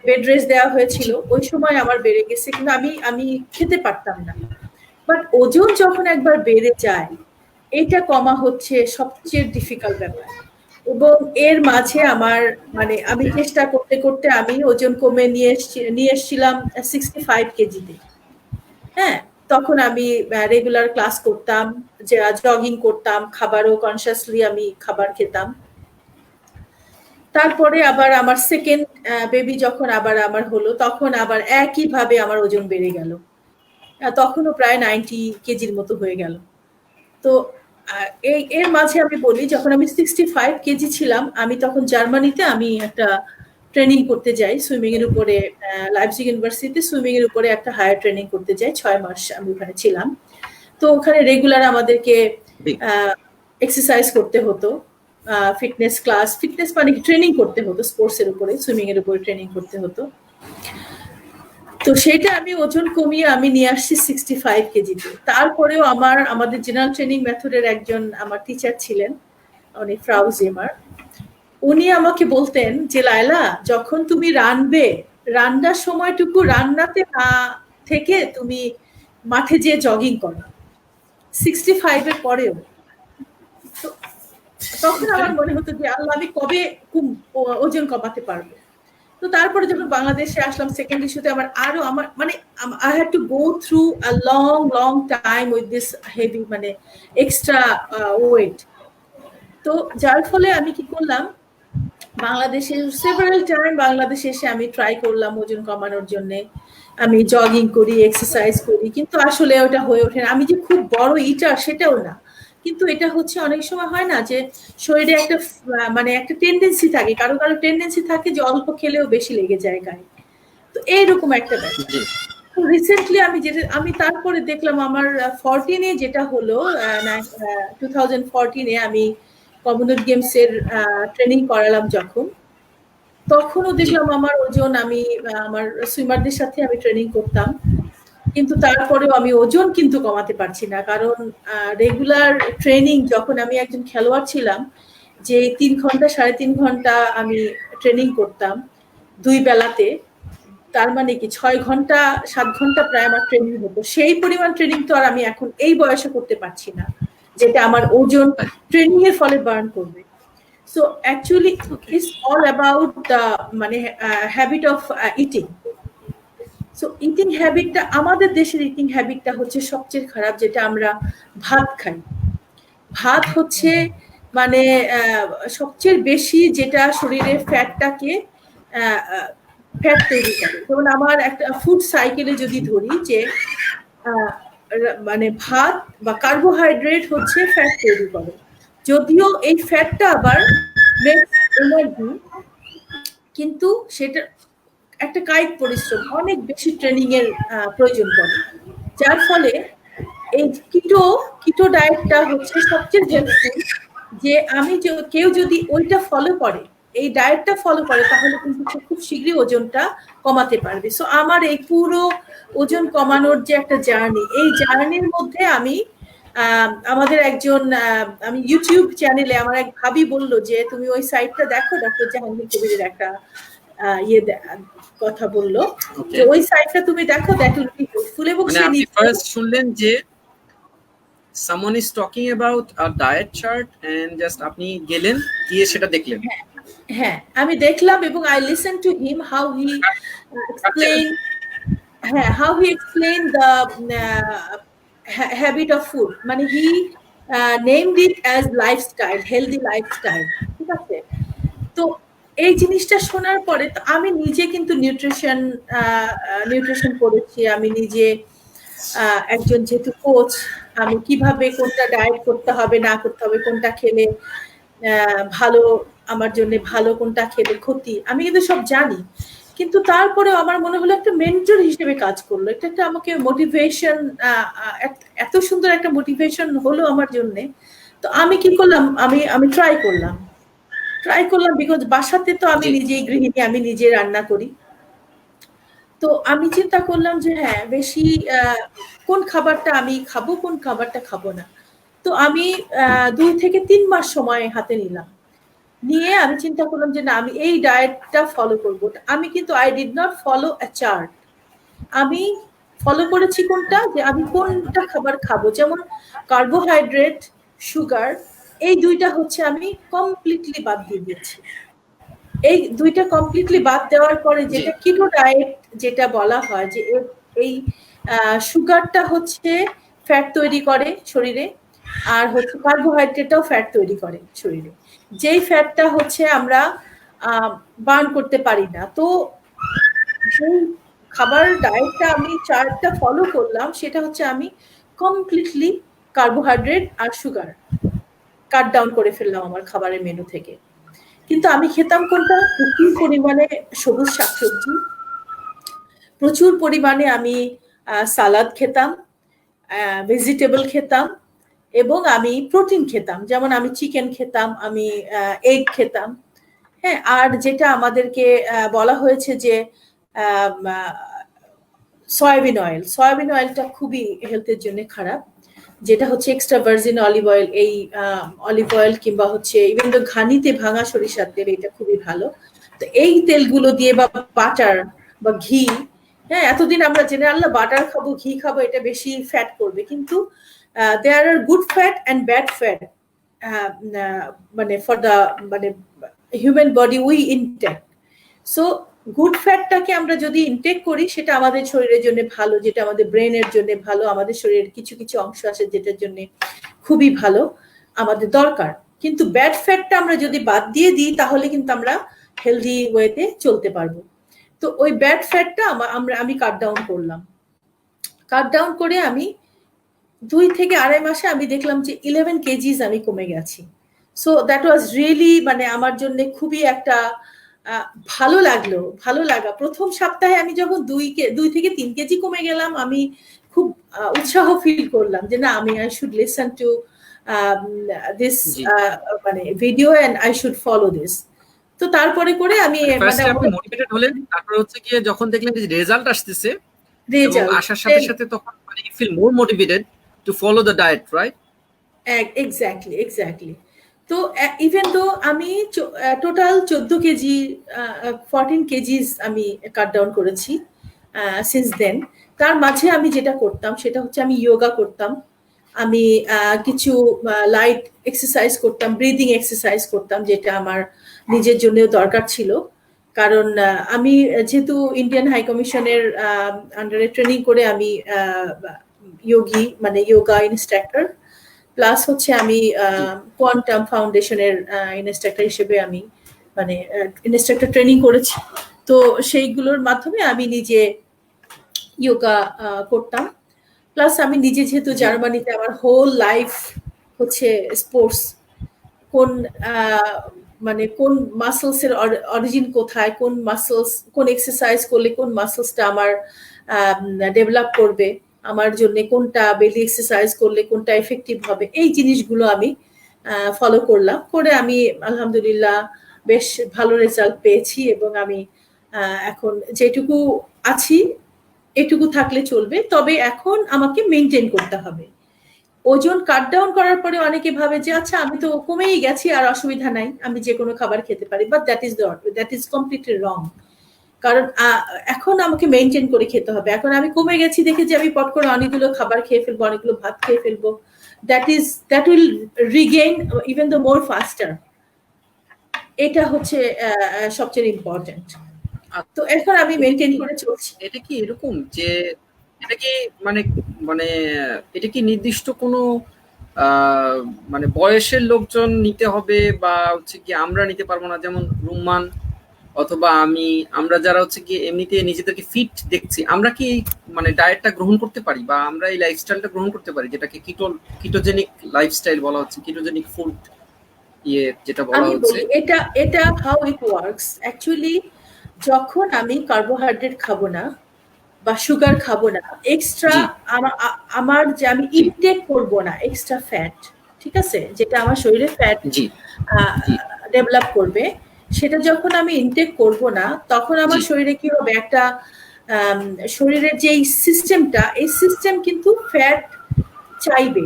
বেড রেস্ট দেওয়া হয়েছিল, ওই সময় আমার বেড়ে গেছে, কিন্তু আমি খেতে পারতাম না। বাট ওজন যখন একবার বেড়ে যায়, এটা কমা হচ্ছে সবচেয়ে ডিফিকাল্ট ব্যাপার। এবং এর মাঝে আমার মানে আমি চেষ্টা করতে করতে আমি ওজন কমে নিয়ে এসেছিলাম 65 কেজিতে। হ্যাঁ, তখন আমি রেগুলার ক্লাস করতাম, জগিং করতাম, খাবারও কনসিয়াসলি আমি খাবার খেতাম। তারপরে আবার আমার সেকেন্ড বেবি যখন আবার আমার হলো, তখন আবার একইভাবে আমার ওজন বেড়ে গেল, তখনও প্রায় 90 কেজির মতো হয়ে গেল। তো এর মাঝে আমি বলি, যখন আমি 65 কেজি ছিলাম, আমি তখন জার্মানিতে আমি একটা ট্রেনিং করতে যাই সুইমিং এর উপরে, লাইপজিগ ইউনিভার্সিটিতে সুইমিং এর উপরে একটা হায়ার ট্রেনিং করতে যাই। 6 মাস আমি ওখানে ছিলাম। তো ওখানে রেগুলার আমাদেরকে এক্সারসাইজ করতে হতো, ফিটনেস মানে ট্রেনিং করতে হতো, স্পোর্টস এর উপরে, সুইমিং এর উপরে ট্রেনিং করতে হতো। তো সেটা আমি ওজন কমিয়ে আমি নিয়ে আসছি 65 কেজিতে। তারপরেও আমাদের জেনারেল ট্রেনিং মেথডের একজন আমার টিচার ছিলেন, উনি ফ্রাউ জেমার। উনি আমাকে বলতেন যে, লায়লা, যখন তুমি রান্নার সময়টুকু রান্নাতে না থেকে তুমি মাঠে যেয়ে জগিং করো, 65 এর পরেও। তখন আমার মনে হতো যে, আল্লাহ, আমি কবে ওজন কমাতে পারবো। তো তারপরে যখন বাংলাদেশে আসলাম সেকেন্ড ইস্যুতে, আমার মানে I had to go through a long time with this heavy মানে এক্সট্রা ওয়েট। তো যার ফলে আমি কি করলাম, বাংলাদেশে সেভারাল টাইম বাংলাদেশে এসে আমি ট্রাই করলাম ওজন কমানোর জন্য। আমি জগিং করি, এক্সারসাইজ করি, কিন্তু আসলে ওটা হয়ে ওঠে না। আমি যে খুব বড় ইটার সেটাও না, কিন্তু এটা হচ্ছে অনেক সময় হয় না যে শরীরে একটা মানে একটা টেন্ডেন্সি থাকে, কারো কারো টেন্ডেন্সি থাকে যে অল্প খেলেও বেশি লেগে যায় গায়ে। তো এইরকম একটা ব্যাপার। রিসেন্টলি আমি তারপরে দেখলাম আমার 14-এ যেটা হলো, 2014-এ আমি কমনওয়েলথ গেমস এর ট্রেনিং করালাম যখন, তখনও দেখলাম আমার ওজন, আমি আমার সুইমারদের সাথে আমি ট্রেনিং করতাম, কিন্তু তারপরেও আমি ওজন কিন্তু কমাতে পারছি না। কারণ রেগুলার ট্রেনিং, যখন আমি একজন খেলোয়াড় ছিলাম, যে 3 ঘন্টা 3.5 ঘন্টা আমি ট্রেনিং করতাম 2 বেলাতে, তার মানে কি 6 ঘন্টা 7 ঘন্টা প্রায় আমার ট্রেনিং হতো। সেই পরিমাণ ট্রেনিং তো আর আমি এখন এই বয়সে করতে পারছি না, যেটা আমার ওজন ট্রেনিং এর ফলে বার্ন করবে। So actually it's all about the মানে habit of eating. So eating habitটা, আমাদের দেশের ইটিং হ্যাবিটটা হচ্ছে সবচেয়ে খারাপ, যেটা আমরা ভাত খাই। ভাত হচ্ছে মানে সবচেয়ে বেশি যেটা শরীরের ফ্যাটটাকে ফ্যাট তৈরি করে। যেমন আমার একটা ফুড সাইকেলে যদি ধরি যে মানে ভাত বা কার্বোহাইড্রেট হচ্ছে ফ্যাট তৈরি করে, যদিও এই ফ্যাটটা আবার মেক্স এনার্জি, কিন্তু সেটা একটা কায়িক পরিশ্রম, অনেক বেশি ট্রেনিং এর প্রয়োজন পড়ে, যার ফলে এই কিটো ডায়েটটা হচ্ছে সবচেয়ে হেল্পফুল। যে কেউ যদি ওইটা ফলো করে, এই ডায়েটটা ফলো করে, তাহলে কিন্তু সে খুব শীঘ্রই ওজনটা কমাতে পারবে। সো আমার এই পুরো ওজন কমানোর যে একটা জার্নি, এই জার্নির মধ্যে আমি আমাদের একজন আমি ইউটিউব চ্যানেলে আমার এক ভাবি বললো যে তুমি ওই সাইটটা দেখো, ডক্টর জাহাঙ্গীর কবিরের একটা কথা বললো যে ওই সাইটটা তুমি দেখো, দ্যাট উইল বি হেল্পফুল। এবং সে আপনি ফার্স্ট শুনলেন যে someone is talking about a diet chart and just আপনি গেলেন, গিয়ে সেটা দেখলেন? হ্যাঁ, আমি দেখলাম এবং I listened to him how he explained the habit of food. মানে he named it as lifestyle, healthy lifestyle, ঠিক আছে? তো এই জিনিসটা শোনার পরে তো আমি নিজে কিন্তু নিউট্রিশন করেছি, আমি নিজে একজন যেহেতু কোচ, আমি কিভাবে কোনটা ডায়েট করতে হবে না করতে হবে, কোনটা খেলে ভালো আমার জন্য, ভালো কোনটা খেলে ক্ষতি, আমি কিন্তু সব জানি। কিন্তু তারপরেও আমার মনে হলো একটা মেন্টর হিসেবে কাজ করলো, এটা একটা আমাকে মোটিভেশন, এত সুন্দর একটা মোটিভেশন হলো আমার জন্য। তো আমি কি করলাম, আমি ট্রাই করলাম বিকজ বাসাতে তো আমি নিজেই গৃহিণী, আমি নিজে রান্না করি। তো আমি চিন্তা করলাম যে হ্যাঁ, বেশি কোন খাবারটা আমি খাবো, কোন খাবারটা খাবো না। তো আমি 2 থেকে 3 মাস সময় হাতে নিলাম, নিয়ে আমি চিন্তা করলাম যে না, আমি এই ডায়েটটা ফলো করব। আমি কিন্তু I did not follow a chart, আমি ফলো করেছি কোনটা, যে আমি কোনটা খাবার খাবো। যেমন কার্বোহাইড্রেট, সুগার, এই দুইটা হচ্ছে আমি কমপ্লিটলি বাদ দিয়ে দিয়েছি। এই দুইটা কমপ্লিটলি বাদ দেওয়ার পরে যেটা কিটো ডায়েট যেটা বলা হয়, যে এই সুগারটা হচ্ছে ফ্যাট তৈরি করে শরীরে, আর হচ্ছে কার্বোহাইড্রেটটাও ফ্যাট তৈরি করে শরীরে, যেই ফ্যাটটা হচ্ছে আমরা বার্ন করতে পারি না। তো সেই খাবার ডায়েটটা আমি চার্টটা ফলো করলাম, সেটা হচ্ছে আমি কমপ্লিটলি কার্বোহাইড্রেট আর সুগার কাট ডাউন করে ফেললাম আমার খাবারের মেনু থেকে। কিন্তু আমি খেতাম কোনটা, প্রচুর পরিমাণে সবুজ শাকসবজি, প্রচুর পরিমাণে আমি সালাদ খেতাম, ভেজিটেবল খেতাম, এবং আমি প্রোটিন খেতাম। যেমন আমি চিকেন খেতাম, আমি এগ খেতাম। হ্যাঁ, আর যেটা আমাদেরকে বলা হয়েছে যে সয়াবিন অয়েলটা খুবই হেলথের জন্য খারাপ, যেটা হচ্ছে এক্সট্রা ভার্জিন অলিভ অয়েল। এই অলিভ অয়েল কিংবা হচ্ছে ইভেন তো ঘানিতে ভাঙা সরিষার তেল, এটা খুবই ভালো। তো এই তেলগুলো দিয়ে, বা বাটার বা ঘি, হ্যাঁ, এতদিন আমরা জেনে আনলাম বাটার খাবো, ঘি খাবো, এটা বেশি ফ্যাট করবে, কিন্তু there are good fat and bad fat মানে ফর দ্য মানে human body we intake. So good ফ্যাটটাকে আমরা যদি ইনটেক করি, সেটা আমাদের শরীরের জন্য ভালো, যেটা আমাদের ব্রেনের জন্য ভালো, আমাদের শরীরের কিছু কিছু অংশ আছে যেটার জন্য খুবই ভালো, আমাদের দরকার। কিন্তু ব্যাড ফ্যাটটা আমরা যদি বাদ দিয়ে দিই, তাহলে কিন্তু আমরা হেলদি ওয়েতে চলতে পারবো। তো ওই ব্যাড ফ্যাটটা আমি কাট ডাউন করলাম। কাট ডাউন করে আমি 2 থেকে 2.5 মাসে আমি দেখলাম যে 11 কেজিস আমি কমে গেছি। সো দ্যাট ওয়াজ রিয়েলি মানে আমার জন্য খুবই একটা ভালো লাগলো, ভালো লাগা। প্রথম সপ্তাহে আমি যখন 2 থেকে 3 কেজি কমে গেলাম, আমি খুব উৎসাহ ফিল করলাম যে না, আমি I should listen to this মানে video and I should follow this. তো তারপরে করে আমি ফার্স্টে আপনি মোটিভেটেড হলেন, তারপর হচ্ছে গিয়ে যখন দেখলেন যে রেজাল্ট আসতেছে এবং আসার সাথে সাথে তখন মানে you feel more motivated to follow the diet, right? Exactly. তো ইভেন দো আমি টোটাল 14 কেজি 14 কেজিস আমি কাট ডাউন করেছি সিন্স দেন। তার মাঝে আমি যেটা করতাম সেটা হচ্ছে আমি যোগা করতাম, আমি কিছু লাইট এক্সারসাইজ করতাম, ব্রিদিং এক্সারসাইজ করতাম, যেটা আমার নিজের জন্য দরকার ছিল। কারণ আমি যেহেতু ইন্ডিয়ান হাই কমিশনের আন্ডারে ট্রেনিং করে আমি যোগী মানে যোগা ইনস্ট্রাক্টর, প্লাস হচ্ছে আমি কোয়ান্টাম ফাউন্ডেশনের ইনস্ট্রাক্টর হিসেবে আমি মানে ইনস্ট্রাক্টর ট্রেনিং করেছি। তো সেইগুলোর মাধ্যমে আমি নিজে যোগা করতাম। প্লাস আমি নিজে যেহেতু জার্মানিতে আমার হোল লাইফ হচ্ছে স্পোর্টস, কোন মানে কোন মাসলস এর অরিজিন কোথায়, কোন মাসলস কোন এক্সারসাইজ করলে কোন মাসলসটা আমার ডেভেলপ করবে, আমার জন্য কোনটা বেলি এক্সারসাইজ করলে কোনটা এফেক্টিভ হবে, এই জিনিসগুলো আমি ফলো করলাম। করে আমি আলহামদুলিল্লাহ বেশ ভালো রেজাল্ট পেয়েছি এবং আমি এখন যেটুকু আছি এটুকু থাকলে চলবে। তবে এখন আমাকে মেনটেন করতে হবে। ওজন কাট ডাউন করার পরে অনেকে ভাবে যে আচ্ছা আমি তো কমেই গেছি, আর অসুবিধা নাই, আমি যে কোনো খাবার খেতে পারি, বাট দ্যাট ইজ কমপ্লিটলি রং। কারণ এখন আমাকে মেনটেন করে খেতে হবে। এখন আমি কমে গেছি দেখে যে আমি পট করে অনেকগুলো খাবার খেয়ে ফেলবো, অনেকগুলো ভাত খেয়ে ফেলবো, that will Regain even the more ফাস্টার। এটা হচ্ছে সবচেয়ে ইম্পর্টেন্ট। তো এখন আমি মেনটেন করে চলছি। এটা কি এরকম যে এটা কি মানে মানে এটা কি নির্দিষ্ট কোনো মানে বয়সের লোকজন নিতে হবে বা হচ্ছে কি আমরা নিতে পারবো না? যেমন রুম্মান অথবা আমরা যারা হচ্ছে কি এমনিতে নিজেদেরকে ফিট দেখছি, আমরা কি মানে ডায়েটটা গ্রহণ করতে পারি বা আমরা এই লাইফস্টাইলটা গ্রহণ করতে পারি যেটাকে কিটোজেনিক লাইফস্টাইল বলা হচ্ছে, কিটোজেনিক ফুড যেটা বলা হচ্ছে? এটা হাউ ইট ওয়ার্কস অ্যাকচুয়ালি। যখন আমি কার্বোহাইড্রেট খাবো না বা সুগার খাবো না, এক্সট্রা আমার যে আমি ইনটেক করবো না এক্সট্রা ফ্যাট, ঠিক আছে, যেটা আমার শরীরে ফ্যাট ডেভেলপ করবে, সেটা যখন আমি ইনটেক করব না, তখন আমার শরীরে কি হবে, একটা শরীরের যে সিস্টেমটা, এই সিস্টেম কিন্তু ফ্যাট চাইবে।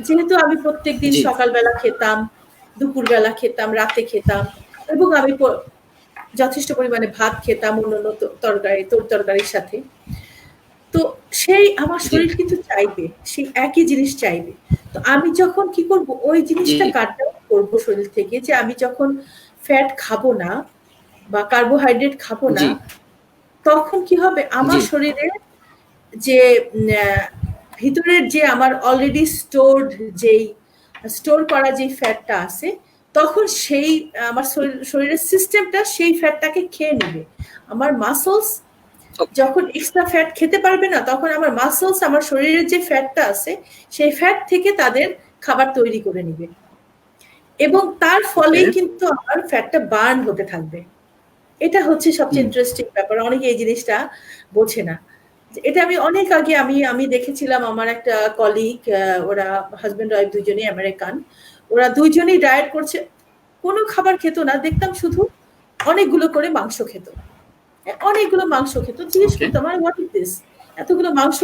যেহেতু আমি প্রত্যেকদিন সকালবেলা খেতাম, দুপুরবেলা খেতাম, রাতে খেতাম, এবং আমি যথেষ্ট পরিমাণে ভাত খেতাম অন্যান্য তরকারির সাথে, তো সেই আমার শরীর কিন্তু চাইবে, সেই একই জিনিস চাইবে। তো আমি যখন কি করব, ওই জিনিসটা কাট ডাউন করবো শরীর থেকে, যে আমি যখন ফ্যাট খাবো না বা কার্বোহাইড্রেট খাবো না, তখন কি হবে, আমার শরীরে যে ভিতরের যে আমার অলরেডি স্টোর করা যে ফ্যাটটা আছে, তখন সেই আমার শরীরের সিস্টেমটা সেই ফ্যাটটাকে খেয়ে নেবে। আমার মাসলস যখন এক্সট্রা ফ্যাট খেতে পারবে না, তখন আমার মাসলস আমার শরীরের যে ফ্যাটটা আছে সেই ফ্যাট থেকে তাদের খাবার তৈরি করে নেবে, এবং তার ফলেই কিন্তু আমার ফ্যাটটা বার্ন হতে থাকবে। এটা হচ্ছে সবচেয়ে ইন্টারেস্টিং ব্যাপার। অনেকে এই জিনিসটা বোঝে না। এটা আমি অনেক আগে আমি দেখেছিলাম, আমার একটা কলিগ, ওরা হাজবেন্ড ওয়াইফ দুজনেই আমেরিকান, ওরা দুইজনেই ডায়েট করছে, কোনো খাবার খেত না, দেখতাম শুধু অনেকগুলো করে মাংস খেত, জিজ্ঞেস করতাম হোয়াট ইজ দিস, এতগুলো মাংস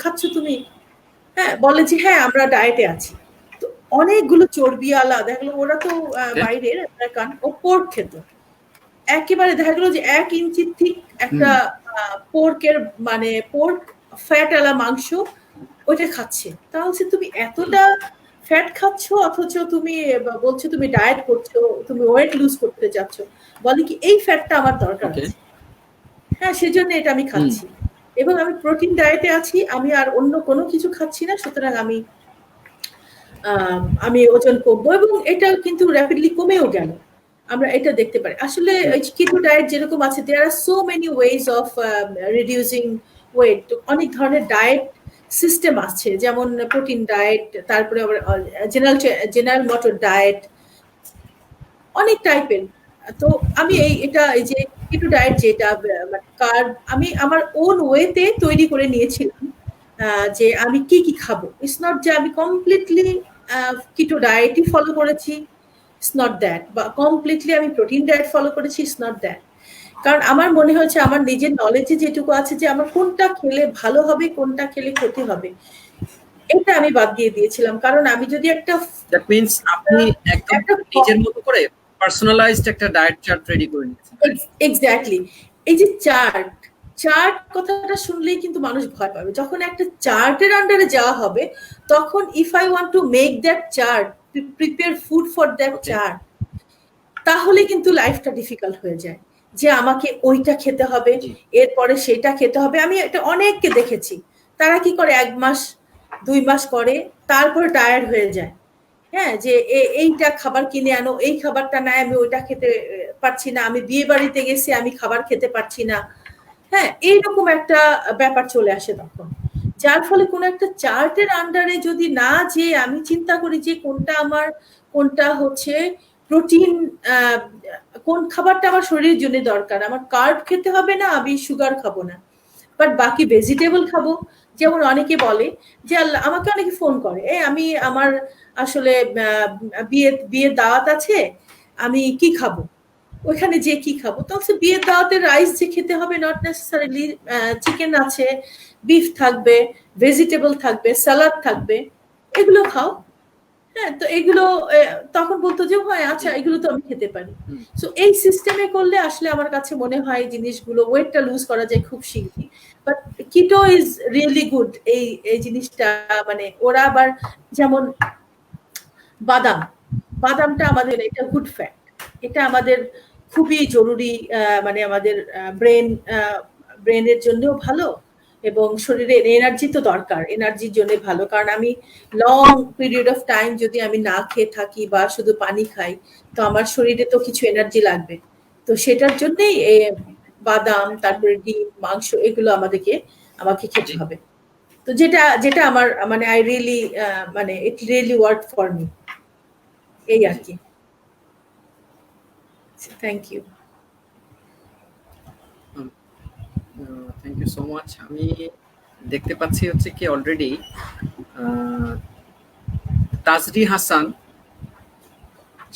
খাচ্ছ তুমি? হ্যাঁ, বলে যে হ্যাঁ আমরা ডায়েটে আছি। তো অনেকগুলো চর্বিওয়ালা দেখা গেলো, ওরা তো বাইরের আমেরিকান, ও পোর্ক খেত, একেবারে দেখা গেলো যে 1 ইঞ্চি ঠিক একটা পোর্কের মানে পোর্ক ফ্যাট আলা মাংস ওইটা খাচ্ছে। তাহলে তুমি এতটা ফ্যাট খাচ্ছ, অথচ তুমি বলছো তুমি ডায়েট করছো, তুমি ওয়েট লুজ করতে যাচ্ছ। বলে কি এই ফ্যাটটা আমার দরকার আছে, হ্যাঁ সেজন্য এটা আমি খাচ্ছি, এবং আমি প্রোটিন ডায়েটে আছি, আমি আর অন্য কোনো কিছু খাচ্ছি না, সুতরাং আমি ওজন কমবো, এবং এটা কিন্তু র্যাপিডলি কমেও গেল। আমরা এটা দেখতে পারি। আসলে কিটো ডায়েট যেরকম আছে, there are so many ways of reducing weight. অনেক ধরনের ডায়েট সিস্টেম আছে, যেমন প্রোটিন ডায়েট, তারপরে আবার জেনারেল মোটর ডায়েট, অনেক টাইপের। তো আমি এই যে কিটো ডায়েট যেটা মানে কার্ব, আমি আমার ওন ওয়েতে তৈরি করে নিয়েছিলাম যে আমি কি কি খাবো। ইটস নট যে আমি কমপ্লিটলি কিটো ডায়েটই ফলো করেছি, ইটস নট দ্যাট, বা কমপ্লিটলি আমি প্রোটিন ডায়েট ফলো করেছি, ইটস নট দ্যাট। কারণ আমার মনে হয়েছে আমার নিজের নলেজে যেটুকু আছে যে আমার কোনটা খেলে ভালো হবে, কোনটা খেলে ক্ষতি হবে, এটা আমি বাদ দিয়ে দিয়েছিলাম। কারণ আমি যদি একটা দ্যাট মিন্স আপনি একদম নিজের মতো করে পার্সোনালাইজড একটা ডায়েট চার্ট রেডি করে নিয়েছেন। এক্স্যাক্টলি। এই যে চার্ট কথাটা শুনলেই কিন্তু মানুষ ভয় পাবে। যখন একটা চার্টের আন্ডারে যাওয়া হবে, তখন if I want to make that chart, prepare food for that chart, তাহলে কিন্তু লাইফটা ডিফিকাল্ট হয়ে যায়, যে আমাকে ওইটা খেতে হবে, এরপরে সেটা খেতে হবে। আমি এটা অনেককে দেখেছি, তারা কি করে 1 মাস 2 মাস করে, তারপরে টায়ার্ড হয়ে যায়। হ্যাঁ, যে এইটা খাবার কিনে আনো, এই খাবারটা নাই, আমি ওইটা খেতে পারছি না, আমি বিয়ে বাড়িতে গেছি, আমি খাবার খেতে পারছি না। হ্যাঁ, এইরকম একটা ব্যাপার চলে আসে তখন। যার ফলে কোনো একটা চার্টের আন্ডারে যদি না, যে আমি চিন্তা করি যে কোনটা হচ্ছে প্রোটিন, কোন খাবারটা আমার শরীরের জন্য দরকার, আমার কার্ব খেতে হবে না, আমি সুগার খাবো না, বাট বাকি ভেজিটেবল খাবো। যেমন অনেকে বলে যে আমাকে অনেকে ফোন করে, আমি আমার আসলে বিয়ের দাওয়াত আছে, আমি কি খাবো, ওইখানে যে কি খাবো। তখন বিয়ের দাওয়াতে রাইস যে খেতে হবে, নট নেসেসারিলি, চিকেন আছে, বিফ থাকবে, ভেজিটেবল থাকবে, স্যালাড থাকবে, এগুলো খাও। হ্যাঁ, তো এগুলো তখন বলতো যে হয় আচ্ছা, এগুলো তো আমি খেতে পারি। সো এই সিস্টেমে করলে আসলে আমার কাছে মনে হয় জিনিসগুলো, ওয়েটটা লুজ করা যায় খুব শিগগিরই। বাট কিটো ইজ রিয়েলি গুড। এই জিনিসটা মানে ওরা আবার যেমন বাদামটা আমাদের এটা গুড ফ্যাট, এটা আমাদের খুবই জরুরি, মানে আমাদের ব্রেনের জন্যও ভালো, এবং শরীরে এনার্জি তো দরকার, এনার্জির জন্য ভালো। কারণ আমি লং পিরিয়ড অফ টাইম যদি আমি না খেয়ে থাকি বা শুধু পানি খাই, তো আমার শরীরে তো কিছু এনার্জি লাগবে। তো সেটার জন্যই বাদাম, তারপরে ডিম, মাংস, এগুলো আমাকে খেতে হবে। তো যেটা আমার মানে আই রিয়েলি মানে it really work for me, এই আর কি। Thank you. Thank you so much. আমি দেখতে পাচ্ছি হচ্ছে কি অলরেডি তাজরি হাসান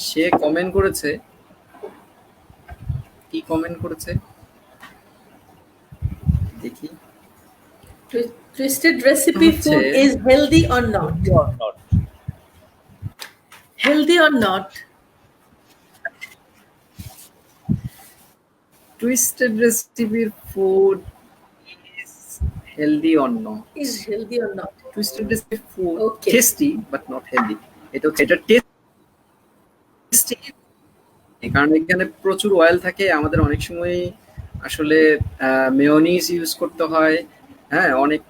সে কমেন্ট করেছে। কি কমেন্ট করেছে দেখি। Twisted recipe food is healthy or not? Healthy or not? Twisted recipe food is healthy or not? Is healthy or not? Twisted recipe food Okay. tasty but not healthy. এটা tasty, কারণ এখানে প্রচুর oil থাকে। আমাদের অনেক সময় আসলে mayonnaise use করতে হয়। হ্যাঁ, অনেক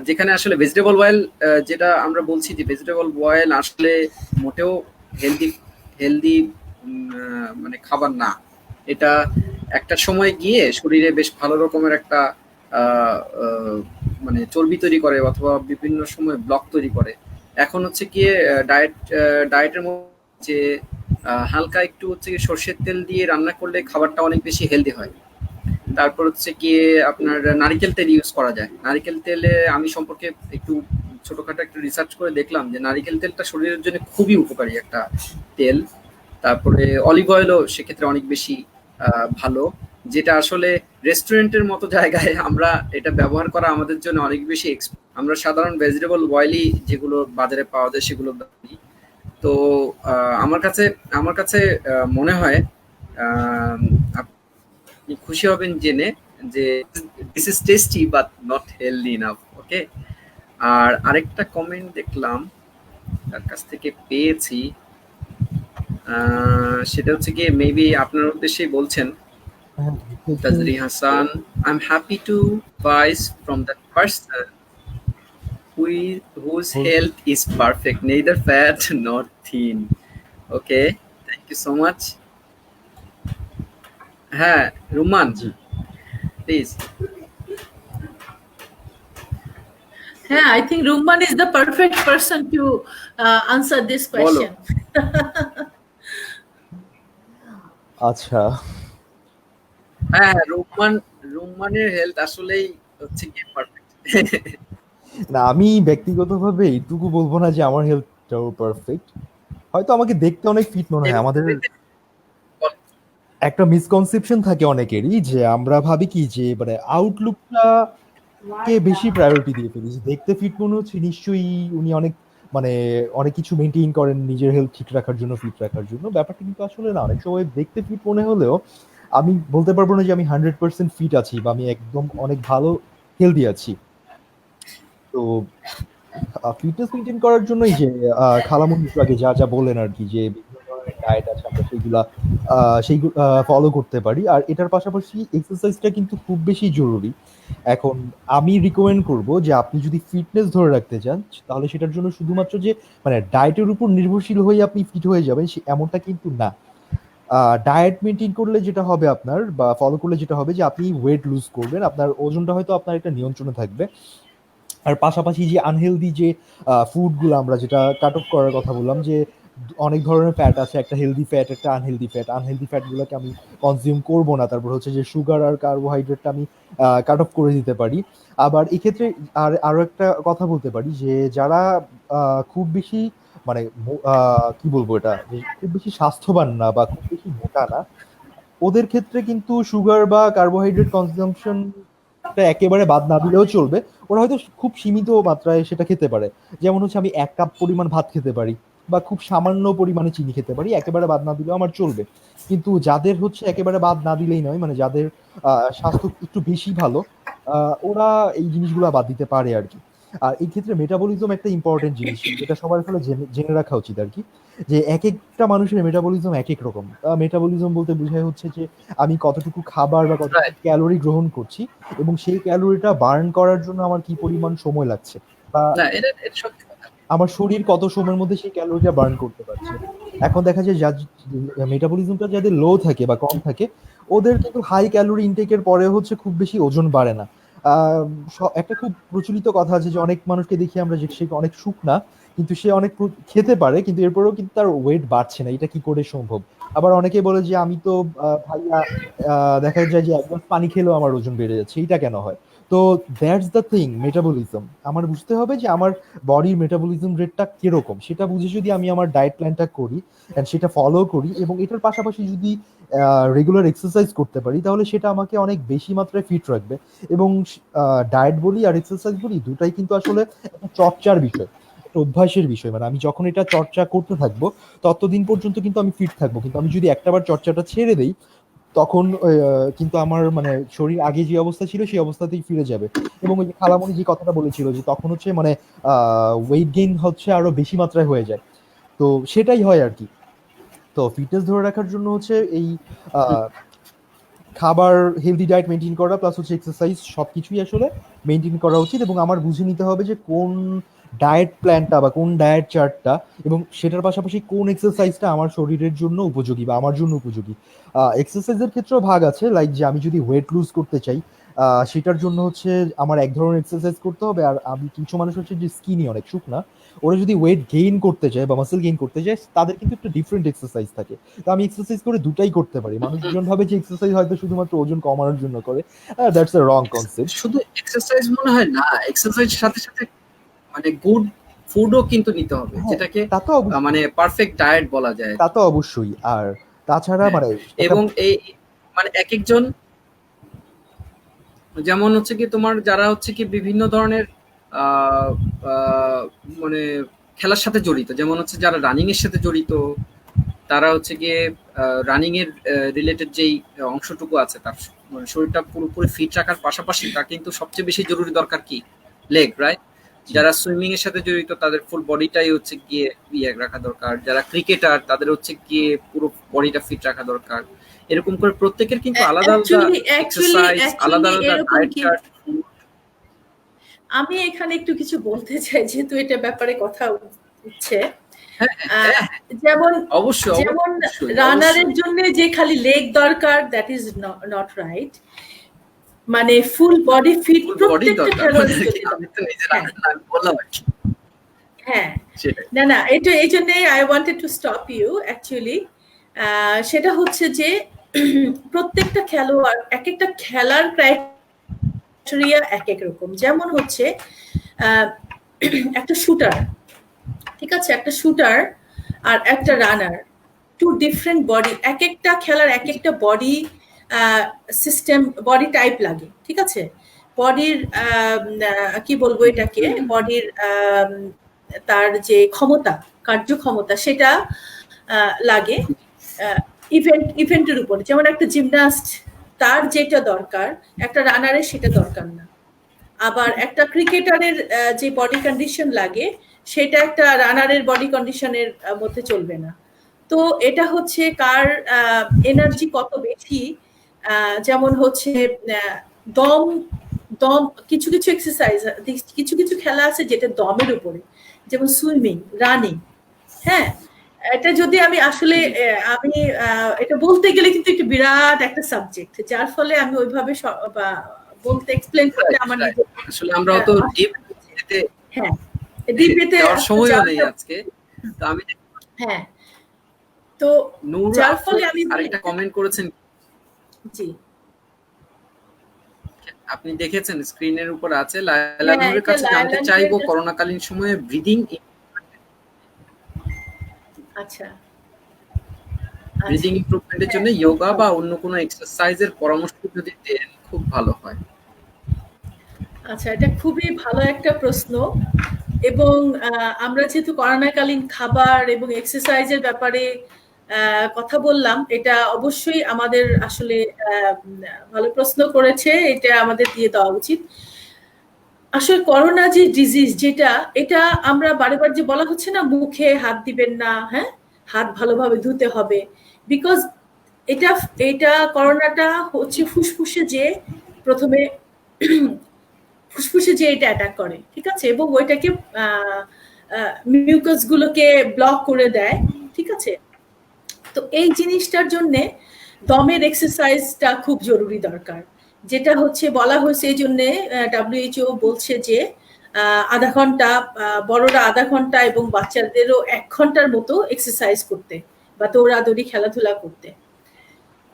যেখানে আসলে ভেজিটেবল অয়েল, যেটা আমরা বলছি যে ভেজিটেবল অয়েল আসলে মোটেও হেলদি মানে খাবার না। এটা একটা সময় গিয়ে শরীরে বেশ ভালো রকমের একটা মানে চর্বি তৈরি করে, অথবা বিভিন্ন সময় ব্লক তৈরি করে। এখন হচ্ছে গিয়ে ডায়েটের মধ্যে হালকা একটু হচ্ছে সর্ষের তেল দিয়ে রান্না করলে খাবারটা অনেক বেশি হেলদি হয়। তারপর হচ্ছে গিয়ে আপনার নারিকেল তেল ইউজ করা যায়। নারিকেল তেলে আমি সম্পর্কে একটু ছোটখাটো একটু রিসার্চ করে দেখলাম যে নারিকেল তেলটা শরীরের জন্য খুবই উপকারী একটা তেল। তারপরে অলিভ অয়েলও সেক্ষেত্রে অনেক বেশি ভালো, যেটা আসলে রেস্টুরেন্টের মতো জায়গায় আমরা এটা ব্যবহার করা আমাদের জন্য অনেক বেশি আমরা সাধারণ ভেজিটেবল অয়েলই যেগুলো বাজারে পাওয়া যায় সেগুলো ব্যবহার। তো আমার কাছে মনে হয় আপনি খুশি হবেন জেনে যে this is tasty but not healthy enough. Okay, আর আরেকটা কমেন্ট দেখলাম তার কাছ থেকে পেয়েছি, সেটা হচ্ছে কি মেবি আপনার উদ্দেশ্যেই বলছেন। Tajri Hasan, I am happy to advise from that person whose health is perfect, neither fat nor thin. Okay, thank you so much. হ্যাঁ, রুমান প্লিজ। হ্যাঁ, I think Rumman is the perfect person to answer this বলো। question. আচ্ছা, হ্যাঁ, রুম্মানের health আসলেই হচ্ছে গিয়ে perfect. না আমি ব্যক্তিগতভাবে এইটুকু বলবো না যে আমার হেলথটাও পারফেক্ট। হয়তো আমাকে দেখতে অনেক ফিট মনে হয়। আমাদের একটা মিসকনসেপশন থাকে অনেকেরই যে আমরা ভাবি কি যে মানে আউটলুকটা কে বেশি প্রায়োরিটি দিয়ে ফেলি, যে দেখতে ফিট মনে হচ্ছে নিশ্চয়ই উনি অনেক মানে অনেক কিছু মেনটেন করেন নিজের হেলথ ঠিক রাখার জন্য, ফিট রাখার জন্য। ব্যাপারটা কিন্তু আসলে না। অনেক সময় দেখতে ফিট মনে হলেও আমি বলতে পারবো না যে আমি 100% ফিট আছি বা আমি একদম অনেক ভালো হেলদি আছি। তো ফিটনেস মেনটেন করার জন্যই যে খালামুনি একটু আগে যা যা বললেন আর কি, যে বিভিন্ন ধরনের ডায়েট আছে আমরা সেইগুলো ফলো করতে পারি। আর এটার পাশাপাশি এক্সারসাইজটা কিন্তু খুব বেশি জরুরি। এখন আমি রিকমেন্ড করব যে আপনি যদি ফিটনেস ধরে রাখতে চান তাহলে সেটার জন্য শুধুমাত্র যে মানে ডায়েটের উপর নির্ভরশীল হয়ে আপনি ফিট হয়ে যাবেন এমনটা কিন্তু না। ডায়েট মেনটেন করলে যেটা হবে আপনার বা ফলো করলে যেটা হবে যে আপনি ওয়েট লুজ করবেন, আপনার ওজনটা হয়তো আপনার একটা নিয়ন্ত্রণে থাকবে। আর পাশাপাশি যে আনহেলদি যে ফুডগুলো আমরা যেটা কাট অফ করার কথা বললাম, যে অনেক ধরনের ফ্যাট আছে, একটা হেলদি ফ্যাট একটা আনহেলদি ফ্যাট, আনহেলদি ফ্যাটগুলোকে আমি কনজিউম করব না। তারপর হচ্ছে যে সুগার আর কার্বোহাইড্রেটটা আমি কাট অফ করে দিতে পারি। আবার এক্ষেত্রে আরো একটা কথা বলতে পারি যে যারা খুব বেশি মানে কি বলবো এটা, যে খুব বেশি স্বাস্থ্যবান না বা খুব বেশি মোটা না, ওদের ক্ষেত্রে কিন্তু সুগার বা কার্বোহাইড্রেট কনজাম্পশনটা একেবারে বাদ না দিলেও চলবে। ওরা হয়তো খুব সীমিত মাত্রায় সেটা খেতে পারে। যেমন হচ্ছে আমি 1 কাপ পরিমাণ ভাত খেতে পারি বা খুব সামান্য পরিমাণে চিনি খেতে পারি, একেবারে বাদ না দিলেও আমার চলবে। কিন্তু যাদের হচ্ছে একেবারে বাদ না দিলেই নয়, মানে যাদের স্বাস্থ্য একটু বেশি ভালো, ওরা এই জিনিসগুলো বাদ দিতে পারে আর কি। আর এই ক্ষেত্রে মেটাবলিজম একটা ইম্পর্টেন্ট জিনিস, যেটা সবার আসলে জেনে রাখা উচিত আর কি, যে এক একটা মানুষের মেটাবলিজম এক এক রকম। মেটাবলিজম বলতে বোঝায় হচ্ছে যে আমি কতটুকু খাবার বা কতটুকু রাইট। ক্যালোরি গ্রহণ করছি এবং সেই ক্যালোরিটা বার্ন করার জন্য আমার কি পরিমাণ সময় লাগছে, বা না, এটা সত্যি কথা। আমার শরীর কত সময়ের মধ্যে সেই ক্যালোরিটা বার্ন করতে পারছে। এখন দেখা যায় মেটাবলিজমটা যাদের লো থাকে বা কম থাকে, ওদের কিন্তু হাই ক্যালোরি ইনটেকের পরে হচ্ছে খুব বেশি ওজন বাড়ে না। একটা খুব প্রচলিত কথা আছে যে অনেক মানুষকে দেখি আমরা যে সে অনেক শুকনা, কিন্তু সে অনেক খেতে পারে কিন্তু এরপরেও কিন্তু তার ওয়েট বাড়ছে না। এটা কি করে সম্ভব? আবার অনেকে বলে যে আমি তো ভাইয়া দেখা যায় যে এক গ্লাস পানি খেলেও আমার ওজন বেড়ে যাচ্ছে, এইটা কেন হয়? তো দ্যাটস দ্য থিং, মেটাবলিজম আমার বুঝতে হবে যে আমার বডির মেটাবলিজম রেটটা কিরকম, সেটা বুঝে যদি আমি আমার ডায়েট প্ল্যানটা করি অ্যান্ড সেটা ফলো করি এবং এটার পাশাপাশি যদি রেগুলার এক্সারসাইজ করতে পারি, তাহলে সেটা আমাকে অনেক বেশি মাত্রায় ফিট রাখবে। এবং ডায়েট বলি আর এক্সারসাইজ বলি, দুটাই কিন্তু আসলে একটা চর্চার বিষয়, একটা অভ্যাসের বিষয়। মানে আমি যখন এটা চর্চা করতে থাকবো ততদিন পর্যন্ত কিন্তু আমি ফিট থাকবো, কিন্তু আমি যদি একটাবার চর্চাটা ছেড়ে দেই তখন কিন্তু আমার মানে শরীর আগে যে অবস্থা ছিল সেই অবস্থাতেই ফিরে যাবে। এবং ওই যে খালামণি যে কথাটা বলেছিল যে তখন হচ্ছে মানে ওয়েট গেইন হচ্ছে আরো বেশি মাত্রায় হয়ে যায়। তো সেটাই হয় আর কি। তো ফিটনেস ধরে রাখার জন্য হচ্ছে এই আহ, খাবার, হেলদি ডায়েট মেনটেন করা প্লাস হচ্ছে এক্সারসাইজ সবকিছুই আসলে মেনটেন করা উচিত। এবং আমার বুঝে নিতে হবে যে কোন ডায়েট প্ল্যানটা বা কোন ডায়েট চার্টটা এবং সেটার পাশাপাশি কোন এক্সারসাইজটা আমার শরীরের জন্য উপযোগী বা আমার জন্য উপযোগী। এক্সারসাইজের ক্ষেত্রেও ভাগ আছে, লাইক যে আমি যদি ওয়েট লুজ করতে চাই সেটার জন্য হচ্ছে আমার এক ধরনের এক্সারসাইজ করতে হবে। আর আমি কিছু মানুষ হচ্ছে যে স্কিনি অনেক শুকনা, ওরা যদি ওয়েট গেইন করতে চায় বা মাসেল গেইন করতে চায় তাদের কিন্তু একটা ডিফারেন্ট এক্সারসাইজ থাকে। তো আমি এক্সারসাইজ করে দুটাই করতে পারি। মানুষজন ভাবে যে এক্সারসাইজ হয়তো শুধুমাত্র ওজন কমানোর জন্য করে, দ্যাটস এ রং কনসেপ্ট। শুধু এক্সারসাইজ মনে হয় না, এক্সারসাইজ সাথে সাথে মানে গুড ফুডও কিন্তু নিতে হবে, হ্যাঁ, যেটাকে তা তো অবশ্যই, মানে পারফেক্ট ডায়েট বলা যায়। তা তো অবশ্যই। আর তাছাড়া হ্যাঁ, মানে একটা এবং এই মানে একেকজন যেমন হচ্ছে কি তোমার যারা হচ্ছে কি বিভিন্ন ধরনের আহ, আহ, মানে খেলার সাথে জড়িত, যেমন হচ্ছে যারা রানিং এর সাথে জড়িত, তারা হচ্ছে গিয়ে রানিং এর রিলেটেড যেই অংশটুকু আছে তার মানে শরীরটা পুরোপুরি ফিট রাখার পাশাপাশি তার কিন্তু সবচেয়ে বেশি জরুরি দরকার কি, লেগ, রাইট? জি, যারা সুইমিং এর সাথে জড়িত তাদের ফুল বডিটাই হচ্ছে গিয়ে ইয়ে রাখা দরকার, যারা ক্রিকেটার তাদের হচ্ছে গিয়ে পুরো বডিটা ফিট রাখা দরকার। এরকম করে প্রত্যেকের কিন্তু আলাদা আলাদা অ্যাকচুয়ালি অ্যাকচুয়ালি এক্সারসাইজ, আলাদা অ্যাকচুয়ালি আলাদা এরকম ডায়েট কি, চার্ট। আমি এখানে একটু কিছু বলতে চাই যেহেতু এটা ব্যাপারে কথা উঠছে। হ্যাঁ, আহ, হ্যাঁ, যেমন অবশ্যই যেমন অবশ্যই রানারের অবশ্যই। জন্য যে খালি লেগ দরকার, দ্যাট ইজ নট রাইট। মানে full body fit full body প্রত্যেকটা দরকার খেলোয়াড়ের মানে যদি আমি তো নিজের হ্যাঁ আমি বললাম আর কি হ্যাঁ সেটাই না না এটা এই জন্যই I wanted to stop you actually. সেটা হচ্ছে যে প্রত্যেকটা খেলোয়াড় এক একটা খেলার ক্রাইটেরিয়া এক এক রকম। যেমন হচ্ছে একটা শুটার, ঠিক আছে, একটা শুটার আর একটা রানার, টু ডিফারেন্ট বডি, এক একটা খেলার এক একটা বডি সিস্টেম, বডি টাইপ লাগে, ঠিক আছে। বডির কি বলবো এটাকে, বডির তার যে ক্ষমতা, কার্যক্ষমতা সেটা লাগে ইভেন্টের উপর। যেমন একটা জিমন্যাস্ট তার যেটা দরকার একটা রানারের সেটা দরকার না। আবার একটা ক্রিকেটারের যে বডি কন্ডিশন লাগে সেটা একটা রানারের বডি কন্ডিশনের মধ্যে চলবে না। তো এটা হচ্ছে কার এনার্জি কত বেশি, যেমন হচ্ছে দম দম কিছু কিছু এক্সারসাইজ, কিছু কিছু খেলা আছে যেটা দমের উপরে, যেমন সুইমিং, রানিং। হ্যাঁ, এটা যদি আমি আসলে আমি এটা বলতে গেলে কিন্তু একটু বিরাট একটা সাবজেক্ট, যার ফলে আমি ওইভাবে বলতে এক্সপ্লেন করতে আমার নিজের আসলে আমরা তো ডিপ যেতে হ্যাঁ ডিপ যেতে যাওয়ার সময়ও নেই আজকে। তো আমি হ্যাঁ তো নূর যার ফলে আমি আরেকটা কমেন্ট করেছেন, জি আপনি দেখেছেন স্ক্রিনের উপর আছে, লায়লা নূরের কাছে জানতে চাইবো করোনাকালীন সময়ে ব্রিদিং আচ্ছা ব্রিদিং ইমপ্রুভমেন্টের জন্য যোগা বা অন্য কোনো এক্সারসাইজের পরামর্শ যদি দেন খুব ভালো হয়। আচ্ছা, এটা খুবই ভালো একটা প্রশ্ন। এবং আমরা যেহেতু করোনাকালীন খাবার এবং এক্সারসাইজের ব্যাপারে কথা বললাম, এটা অবশ্যই আমাদের আসলে ভালো প্রশ্ন করেছে, এটা আমাদের দিয়ে দেওয়া উচিত। আসলে করোনা যে ডিজিজ যেটা, এটা আমরা বারবার যে বলা হচ্ছে না মুখে হাত দিবেন না, হ্যাঁ হাত ভালোভাবে ধুতে হবে, বিকজ এটা এটা করোনাটা হচ্ছে ফুসফুসে যে প্রথমে ফুসফুসে যে এটা অ্যাটাক করে, ঠিক আছে, এবং ওইটাকে মিউকাস গুলোকে ব্লক করে দেয়, ঠিক আছে। তো এই জিনিসটার জন্য দমের এক্সারসাইজটা খুব জরুরি দরকার, যেটা হচ্ছে বলা হয়েছে এই জন্য WHO বলছে যে আধা ঘন্টা, বড়রা আধা ঘন্টা এবং বাচ্চাদেরও 1 ঘন্টার মতো এক্সারসাইজ করতে বা দৌড়াদৌড়ি খেলাধুলা করতে।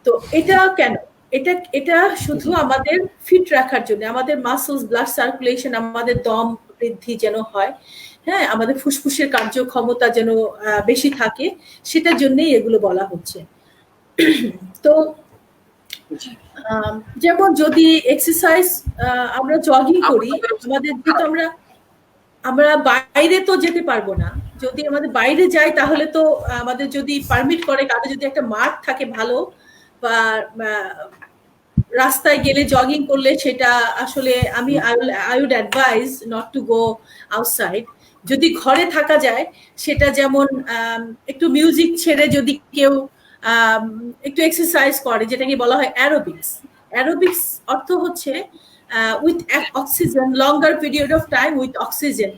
তো এটা কেন, এটা এটা শুধু আমাদের ফিট রাখার জন্য, আমাদের মাসলস, ব্লাড সার্কুলেশন, আমাদের দম বৃদ্ধি যেন হয়, হ্যাঁ আমাদের ফুসফুসের কার্যক্ষমতা যেন বেশি থাকে, সেটার জন্যই এগুলো বলা হচ্ছে। তো যেমন যদি এক্সারসাইজ আমরা জগিং করি, আমাদের যেহেতু আমরা বাইরে তো যেতে পারবো না, যদি আমাদের বাইরে যাই তাহলে তো আমাদের যদি পারমিট করে কারো, যদি একটা মাঠ থাকে ভালো বা রাস্তায় গেলে জগিং করলে, সেটা আসলে আমি I would advise not to go outside. যদি ঘরে থাকা যায় সেটা যেমন একটু মিউজিক ছেড়ে যদি কেউ একটু এক্সারসাইজ করে, যেটাকে বলা হয় অ্যারোবিক্স। অ্যারোবিক্স অর্থ হচ্ছে with oxygen, longer period of time with oxygen,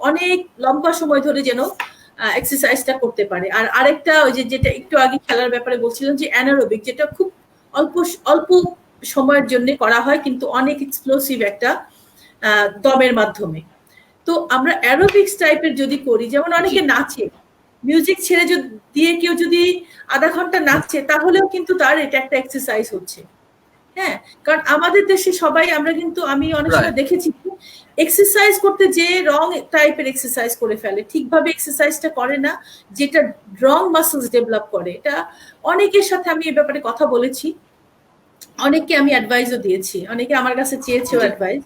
অনেক লম্বা সময় ধরে যেন এক্সারসাইজটা করতে পারে। আর আরেকটা ওই যেটা একটু আগে খেলার ব্যাপারে বলছিলাম যে অ্যানারোবিক, যেটা খুব অল্প অল্প সময়ের জন্য করা হয় কিন্তু অনেক এক্সপ্লোসিভ একটা দমের মাধ্যমে। তো আমরা অ্যারোবিক্স টাইপের যদি করি, যেমন অনেকে নাচে, মিউজিক ছেড়ে দিয়ে কেউ যদি আধা ঘন্টা নাচছে, তাহলেও কিন্তু তার এটা একটা এক্সারসাইজ হচ্ছে। হ্যাঁ, কারণ আমাদের দেশে সবাই, আমরা কিন্তু আমি অনেক সময় দেখেছি এক্সারসাইজ করতে যে রং টাইপের এক্সারসাইজ করে ফেলে, ঠিকভাবে এক্সারসাইজটা করে না, যেটা রং মাসলস ডেভেলপ করে। এটা অনেকের সাথে আমি এই ব্যাপারে কথা বলেছি, অনেককে আমি অ্যাডভাইসও দিয়েছি, অনেকে আমার কাছে চেয়েছেও অ্যাডভাইস।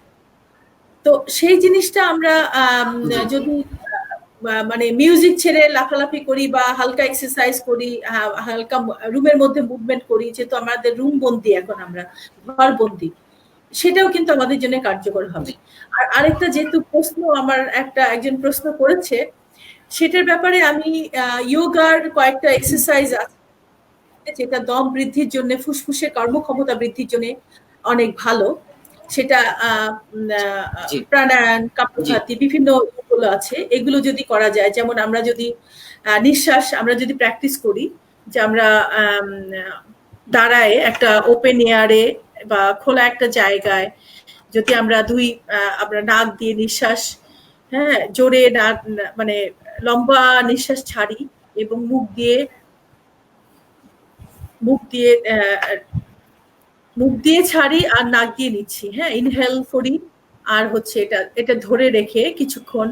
তো সেই জিনিসটা আমরা যদি মানে মিউজিক ছেড়ে লাফালাফি করি বা হালকা এক্সারসাইজ করি, হালকা রুমের মধ্যে মুভমেন্ট করি, যেহেতু আমাদের রুম বন্দি, এখন আমরা ঘর বন্দি, সেটাও কিন্তু আমাদের জন্য কার্যকর হবে। আর আরেকটা যেহেতু প্রশ্ন আমার একজন প্রশ্ন করেছে, সেটার ব্যাপারে আমি যোগার কয়েকটা এক্সারসাইজ আছে যেটা দম বৃদ্ধির জন্য, ফুসফুসের কর্মক্ষমতা বৃদ্ধির জন্য অনেক ভালো। সেটা প্রাণায়াম, কাপালভাতি, বিভিন্ন গুলো আছে, এগুলো যদি করা যায়, যেমন আমরা যদি নিঃশ্বাস আমরা যদি প্র্যাকটিস করি, যে আমরা দাঁড়ায় একটা ওপেন এয়ারে বা খোলা একটা জায়গায় যদি আমরা আমরা নাক দিয়ে নিঃশ্বাস, হ্যাঁ, জোরে মানে লম্বা নিঃশ্বাস ছাড়ি এবং মুখ দিয়ে মুখ দিয়ে ছাড়ি আর নাক দিয়ে নিচ্ছি, হ্যাঁ, ইনহেল করি আর হচ্ছে এটা ধরে রেখে কিছুক্ষণ,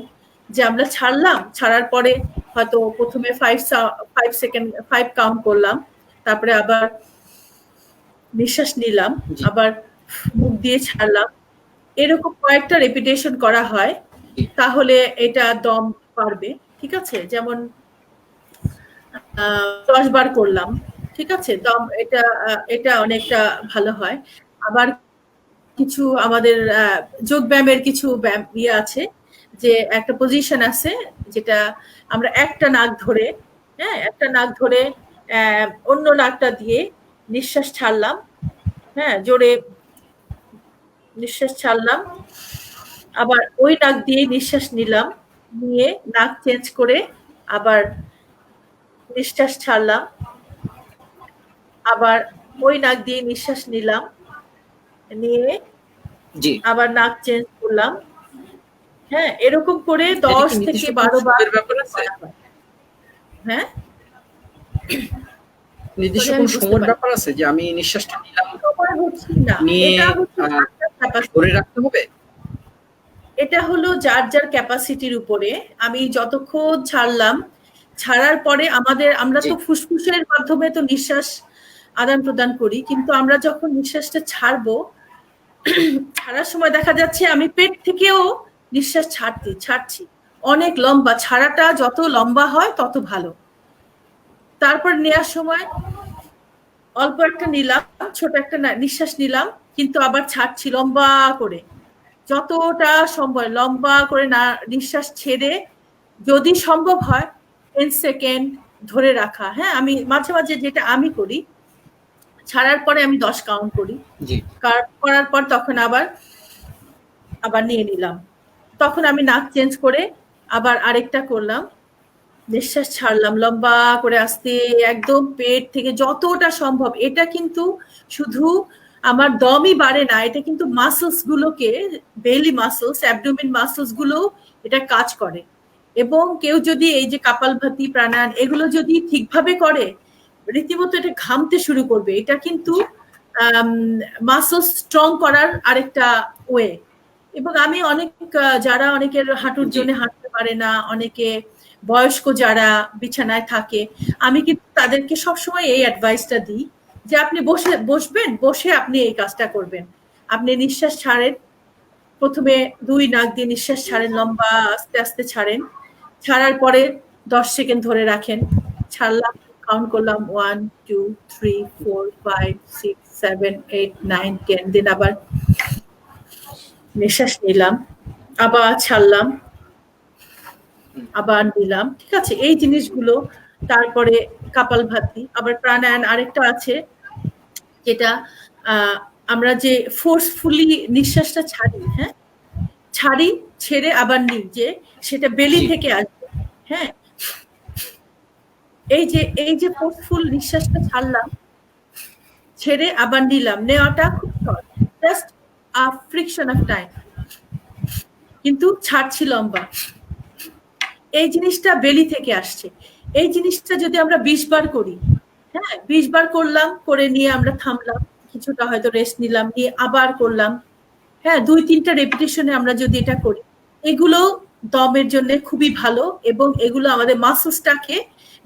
যে আমরা ছাড়ার পরে হয়তো প্রথমে 5 কাউন্ট করলাম, তারপরে আবার নিঃশ্বাস নিলাম, আবার মুখ দিয়ে ছাড়লাম, এরকম কয়েকটা রেপিটেশন করা হয়, তাহলে এটা দম পারবে। ঠিক আছে, যেমন 10 বার করলাম, ঠিক আছে, দম এটা অনেকটা ভালো হয়। আবার কিছু আমাদের যোগ ব্যায়ামের কিছু ইয়ে আছে, যে একটা পজিশন আছে যেটা আমরা একটা নাক ধরে, হ্যাঁ, একটা নাক ধরে অন্য নাকটা দিয়ে নিঃশ্বাস ছাড়লাম, হ্যাঁ, জোরে নিঃশ্বাস ছাড়লাম, আবার ওই নাক দিয়ে নিঃশ্বাস নিলাম, নিয়ে নাক চেঞ্জ করে আবার নিঃশ্বাস ছাড়লাম, আবার ওই নাক দিয়ে নিঃশ্বাস নিলাম, নিয়ে আবার নাক চেঞ্জ করলাম, হ্যাঁ, এরকম করে 10 থেকে 12 বার ব্যাপার আছে। হ্যাঁ, নির্দিষ্ট কোন সময়ের ব্যাপার আছে যে আমি নিঃশ্বাসটা নিলাম, সময় হচ্ছে না, এটা হচ্ছে ধরে রাখতে হবে। এটা হলো যার যার ক্যাপাসিটির উপরে। আমি যতক্ষণ ছাড়ার পরে আমরা তো ফুসফুসের মাধ্যমে তো নিঃশ্বাস আদান প্রদান করি, কিন্তু আমরা যখন নিঃশ্বাসটা ছাড়ার সময় দেখা যাচ্ছে আমি পেট থেকেও নিঃশ্বাস ছাড়ছি অনেক লম্বা। ছাড়াটা যত লম্বা হয় তত ভালো। তারপর নেওয়ার সময় অল্প একটা নিলাম, ছোট একটা নিঃশ্বাস নিলাম, কিন্তু আবার ছাড়ছি লম্বা করে, যতটা সম্ভব লম্বা করে নিঃশ্বাস ছেড়ে, যদি সম্ভব হয় 10 সেকেন্ড ধরে রাখা। হ্যাঁ, আমি মাঝে মাঝে যেটা আমি করি, ছাড়ার পরে আমি 10 কাউন্ট করি, করার পর তখন আবার নিয়ে নিলাম, তখন আমি নাক চেঞ্জ করে আবার আরেকটা করলাম, নিঃশ্বাস ছাড়লাম লম্বা করে আস্তে, একদম পেট থেকে যতটা সম্ভব। এটা কিন্তু শুধু আমার দমই বাড়ে না, এটা কিন্তু মাসলস গুলোকে, বেলি মাসলস, অ্যাবডোমেন মাসলস গুলো এটা কাজ করে। এবং কেউ যদি এই যে কাপালভাতি, প্রাণায়াম এগুলো যদি ঠিকভাবে করে, রীতিমতো এটা ঘামতে শুরু করবে। এটা কিন্তু মাসলস স্ট্রং করার আরেকটা ওয়ে। এবং আমি যারা অনেকের হাঁটুর জন্য হাঁটতে পারে না, অনেকে বয়স্ক যারা বিছানায় থাকে, আমি কিন্তু তাদেরকে সবসময় এই অ্যাডভাইসটা দিই যে আপনি বসে আপনি এই কাজটা করবেন। আপনি নিঃশ্বাস ছাড়েন, প্রথমে 2 নাক দিয়ে নিঃশ্বাস ছাড়েন, লম্বা আস্তে আস্তে ছাড়েন, ছাড়ার পরে 10 সেকেন্ড ধরে রাখেন, ছাড়লাম, কাউন্ট করলাম 1 2 3 4 5 6 7 8 9 10, দিন আবার নিঃশ্বাস নিলাম, আবার ছাড়লাম, আবার নিলাম। ঠিক আছে, এই জিনিসগুলো। তারপরে কাপালভাতি, আবার প্রাণায়াম আরেকটা আছে, যেটা আমরা যে ফোর্সফুলি নিঃশ্বাসটা ছাড়ি, হ্যাঁ, ছেড়ে আবার নিই, যে সেটা বেলি থেকে আসবে। হ্যাঁ, এই যে ফোর্সফুল নিঃশ্বাসটা ছাড়লাম, ছেড়ে আবার নিলাম, নেওয়াটা খুব সহজ, just a friction of time, কিন্তু ছাড়ছি লম্বা। এই জিনিসটা বেলি থেকে আসছে। এই জিনিসটা যদি আমরা 20 বার করি, হ্যাঁ, 20 বার করলাম, করে নিয়ে আমরা থামলাম, কিছুটা হয়তো রেস্ট নিলাম, নিয়ে আবার করলাম, হ্যাঁ, 2-3টা রেপিটেশনে আমরা যদি এটা করি, এগুলো দমের জন্য খুবই ভালো, এবং এগুলো আমাদের মাসলসটাকে,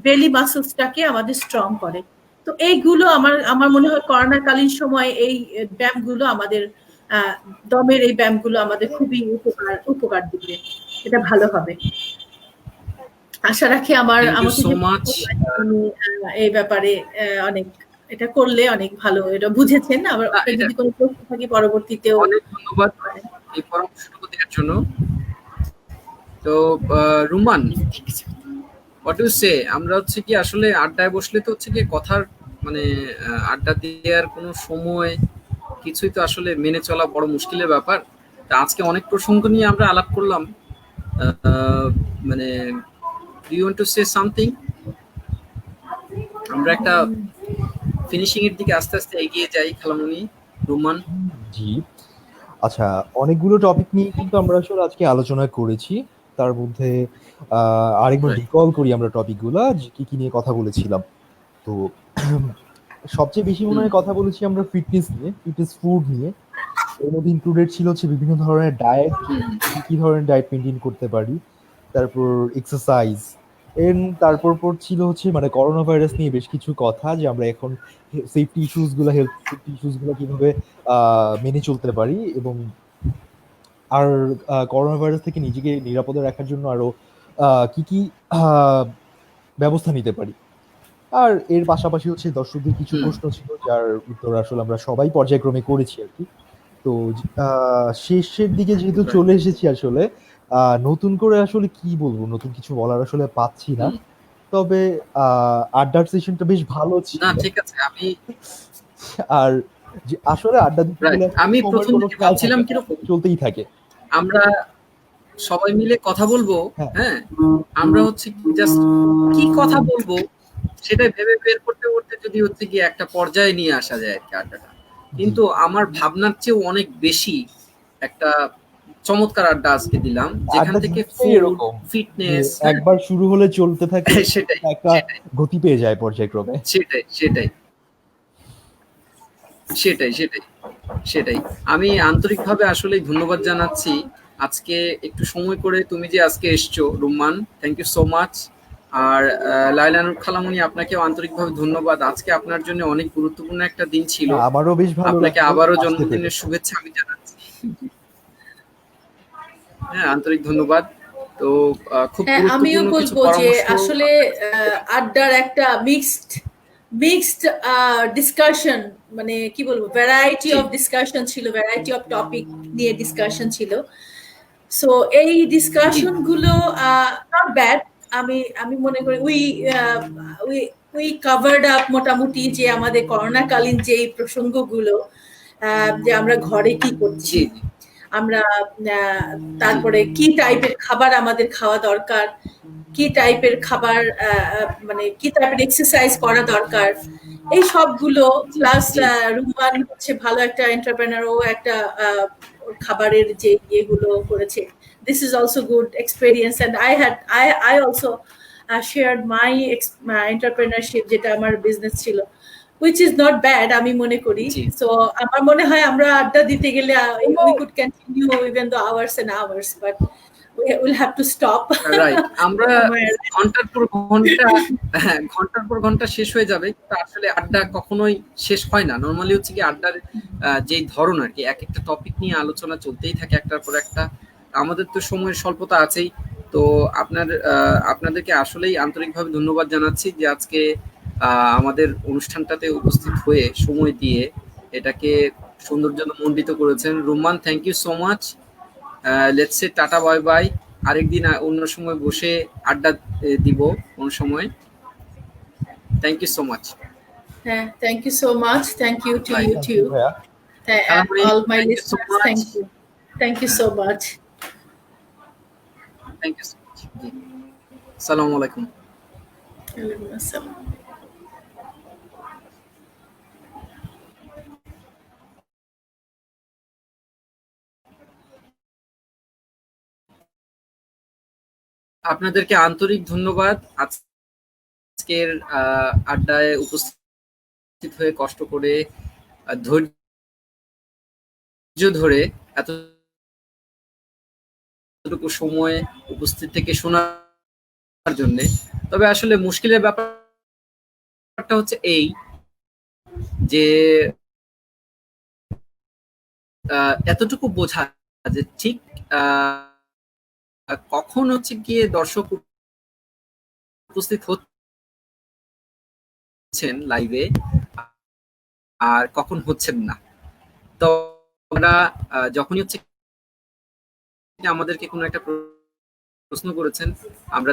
বেলি মাসলসটাকে আমাদের স্ট্রং করে। তো এইগুলো আমার মনে হয় করোনাকালীন সময় এই ব্যায়ামগুলো আমাদের, দমের এই ব্যায়ামগুলো আমাদের খুবই উপকার দিবে। এটা ভালো হবে, আশা রাখি। এই ব্যাপারে অনেক, এটা করলে অনেক ভালো, এটা বুঝেছেন। আবার যদি কোনো প্রশ্ন থাকে পরবর্তীতেও। অনেক ধন্যবাদ এই পরামর্শটুকু দেওয়ার জন্য। তো রুমান, হোয়াট ইউ সে, আমরা হচ্ছে কি আসলে আড্ডায় বসলে তো হচ্ছে কি কথার মানে আড্ডা দেওয়ার কোনো সময় কিছুই তো আসলে মেনে চলা বড় মুশকিলের ব্যাপার। তা আজকে অনেক প্রসঙ্গ নিয়ে আমরা আলাপ করলাম, মানে do you want to say something? আমরা একটা ফিনিশিং এর দিকে আস্তে আস্তে এগিয়ে যাই খালামুনি। রোমান? জি। আচ্ছা, অনেকগুলো টপিক নিয়ে কিন্তু আমরা আসলে আজকে আলোচনা করেছি। তার মধ্যে আরেকবার রাইট। রিকল করি আমরা টপিকগুলা যে কি নিয়ে কথা বলেছিলাম। তো সবচেয়ে বেশি মনে হুম, হয় কথা বলেছি আমরা ফিটনেস নিয়ে, ফিটনেস ফুড নিয়ে। এর মধ্যে ইনক্লুডেড ছিল হচ্ছে বিভিন্ন ধরনের ডায়েট, হুম, কি ধরনের ডায়েট মেইনটেইন করতে পারি। তারপর এক্সারসাইজ। তারপর ছিল হচ্ছে মানে করোনা ভাইরাস নিয়ে বেশ কিছু কথা যে আমরা এখন সেফটি ইস্যুস গুলা, হেলথ সেফটি ইস্যুস গুলা কিভাবে মেনে চলতে পারি এবং আর করোনা ভাইরাস থেকে নিজেকে নিরাপদে রাখার জন্য আরো কি আহ, ব্যবস্থা নিতে পারি। আর এর পাশাপাশি হচ্ছে দর্শকদের কিছু হুম। প্রশ্ন ছিল যার উত্তর আসলে আমরা সবাই পর্যায়ক্রমে করেছি আর কি। তো শেষের দিকে যেহেতু রাইট। চলে এসেছি আসলে নতুন করে আসলে কি বলবো, নতুন কিছু বলার আসলে পাচ্ছি না। হুম। তবে আড্ডার সেশনটা বেশ ভালো না, ছিল। ঠিক আছে। আমি আর যে আসলে আড্ডা দিতে রাইট। গেলে আসলে আমি সময়ের ১ম কোনো দিকে খেয়াল ভাবছিলাম থাকে না, কিরকম চলতেই থাকে। আমরা সবাই মিলে কথা বলবো। হ্যাঁ। হ্যাঁ? আমরা হচ্ছে জাস্ট কি কথা বলবো সেটাই ভেবে বের করতে যদি হচ্ছে গিয়ে একটা পর্যায়ে নিয়ে আসা যায় আরকি আড্ডাটা। জি। কিন্তু আমার ভাবনার চেয়েও অনেক বেশি একটা চমৎকার আড্ডা আজকে দিলাম। যেখান আড্ডা থেকে জিনিসটাই ফুড, এরকম যে ফিটনেস, হ্যাঁ? একবার শুরু হলে চলতে থাকে, সেটাই, একটা সেটাই, গতি পেয়ে যায় পর্যায়ক্রমে। সেটাই, সেটাই। সেটাই। আমি আন্তরিকভাবে আসলেই ধন্যবাদ জানাচ্ছি। আজকে একটু সময় করে তুমি যে আজকে এসছো Rumman, thank you so much. আর লায়লানুর খালামণি, আপনাকেও আন্তরিকভাবে ধন্যবাদ। আজকে আপনার জন্য অনেক গুরুত্বপূর্ণ একটা দিন ছিল। না, আমারও বেশ ভালো আপনাকে লাগলো আবারও আসতে পেরে। জন্মদিনের শুভেচ্ছা আমি জানাচ্ছি। হ্যাঁ, আন্তরিক ধন্যবাদ। তো খুব হ্যাঁ, আমিও গুরুত্বপূর্ণ কিছু বলবো যে পরামর্শ আসলে আপনার কাছ থেকে পেলাম। আড্ডার একটা মিক্সড ডিসকাশন, মানে কি বলবো, ভ্যারাইটি জি, অফ ডিসকাশন ছিল, ভ্যারাইটি অফ টপিক নিয়ে ডিসকাশন ছিল। সো এই জি, ডিসকাশন গুলো নট ব্যাড। আমি মনে করি উই উই কাভার্ড আপ মোটামুটি যে আমাদের করোনাকালীন যে প্রসঙ্গগুলো, যে আমরা ঘরে কি করছি, জি, আমরা জি, তারপরে কি টাইপের খাবার আমাদের খাওয়া দরকার, কি টাইপের খাবার, মানে কি টাইপের এক্সারসাইজ করা দরকার, এই সবগুলো। জি, প্লাস জি, রুমান হচ্ছে ভালো একটা এন্টারপ্রেনার, ও একটা ওর খাবারের যে ইয়েগুলো করেছে। This is also good experience, and I also shared my entrepreneurship, যেটা আমার বিজনেস ছিল, which is not bad আমি মনে করি। জি। সো আমার মনে হয় আমরা আড্ডা দিতে গেলে we could continue even though hours and hours, but we will have to stop right. আমরা somewhere. ঘন্টার পর ঘন্টা, হ্যাঁ, ঘন্টার পর ঘন্টা শেষ হয়ে যাবে। কিন্তু আসলে আড্ডা কখনোই শেষ হয় না। নরমালি হচ্ছে গিয়ে আড্ডার যেই ধরন আরকি, একেকটা টপিক নিয়ে আলোচনা চলতেই থাকে একটার পর একটা। আমাদের তো সময়ের স্বল্পতা আছেই। তো আপনাদেরকে আসলেই আন্তরিকভাবে ধন্যবাদ জানাচ্ছি যে আজকে আমাদের অনুষ্ঠানটাতে উপস্থিত হয়ে সময় দিয়ে এটাকে সৌন্দর্যমণ্ডিত করেছেন। Roman, thank you so much. Let's say tata bye bye. আরেকদিন অন্য সময় বসে আড্ডা দিব কোন সময়। Thank you so much. Thank you so much. Thank you to bye. you thank you too. ভাইয়া। খালামণি, All my thank you so listeners, much. thank you. Thank you so much. Thank you so much. জি, আসসালামু আলাইকুম। Alaikum assalam. আপনাদেরকে আন্তরিক ধন্যবাদ আজকের আড্ডায় উপস্থিত হয়ে কষ্ট করে ধৈর্য ধরে এতটুকু সময় উপস্থিত থেকে শোনার জন্য। তবে আসলে মুশকিলের ব্যাপারটা হচ্ছে এই যে এতটুকু বোঝা যে ঠিক কখন হচ্ছে গিয়ে দর্শক উপস্থিত হচ্ছেন লাইভে আর কখন হচ্ছেন না। তো আমরা যখনই হচ্ছে আমাদেরকে কোনো একটা প্রশ্ন করেছেন, আমরা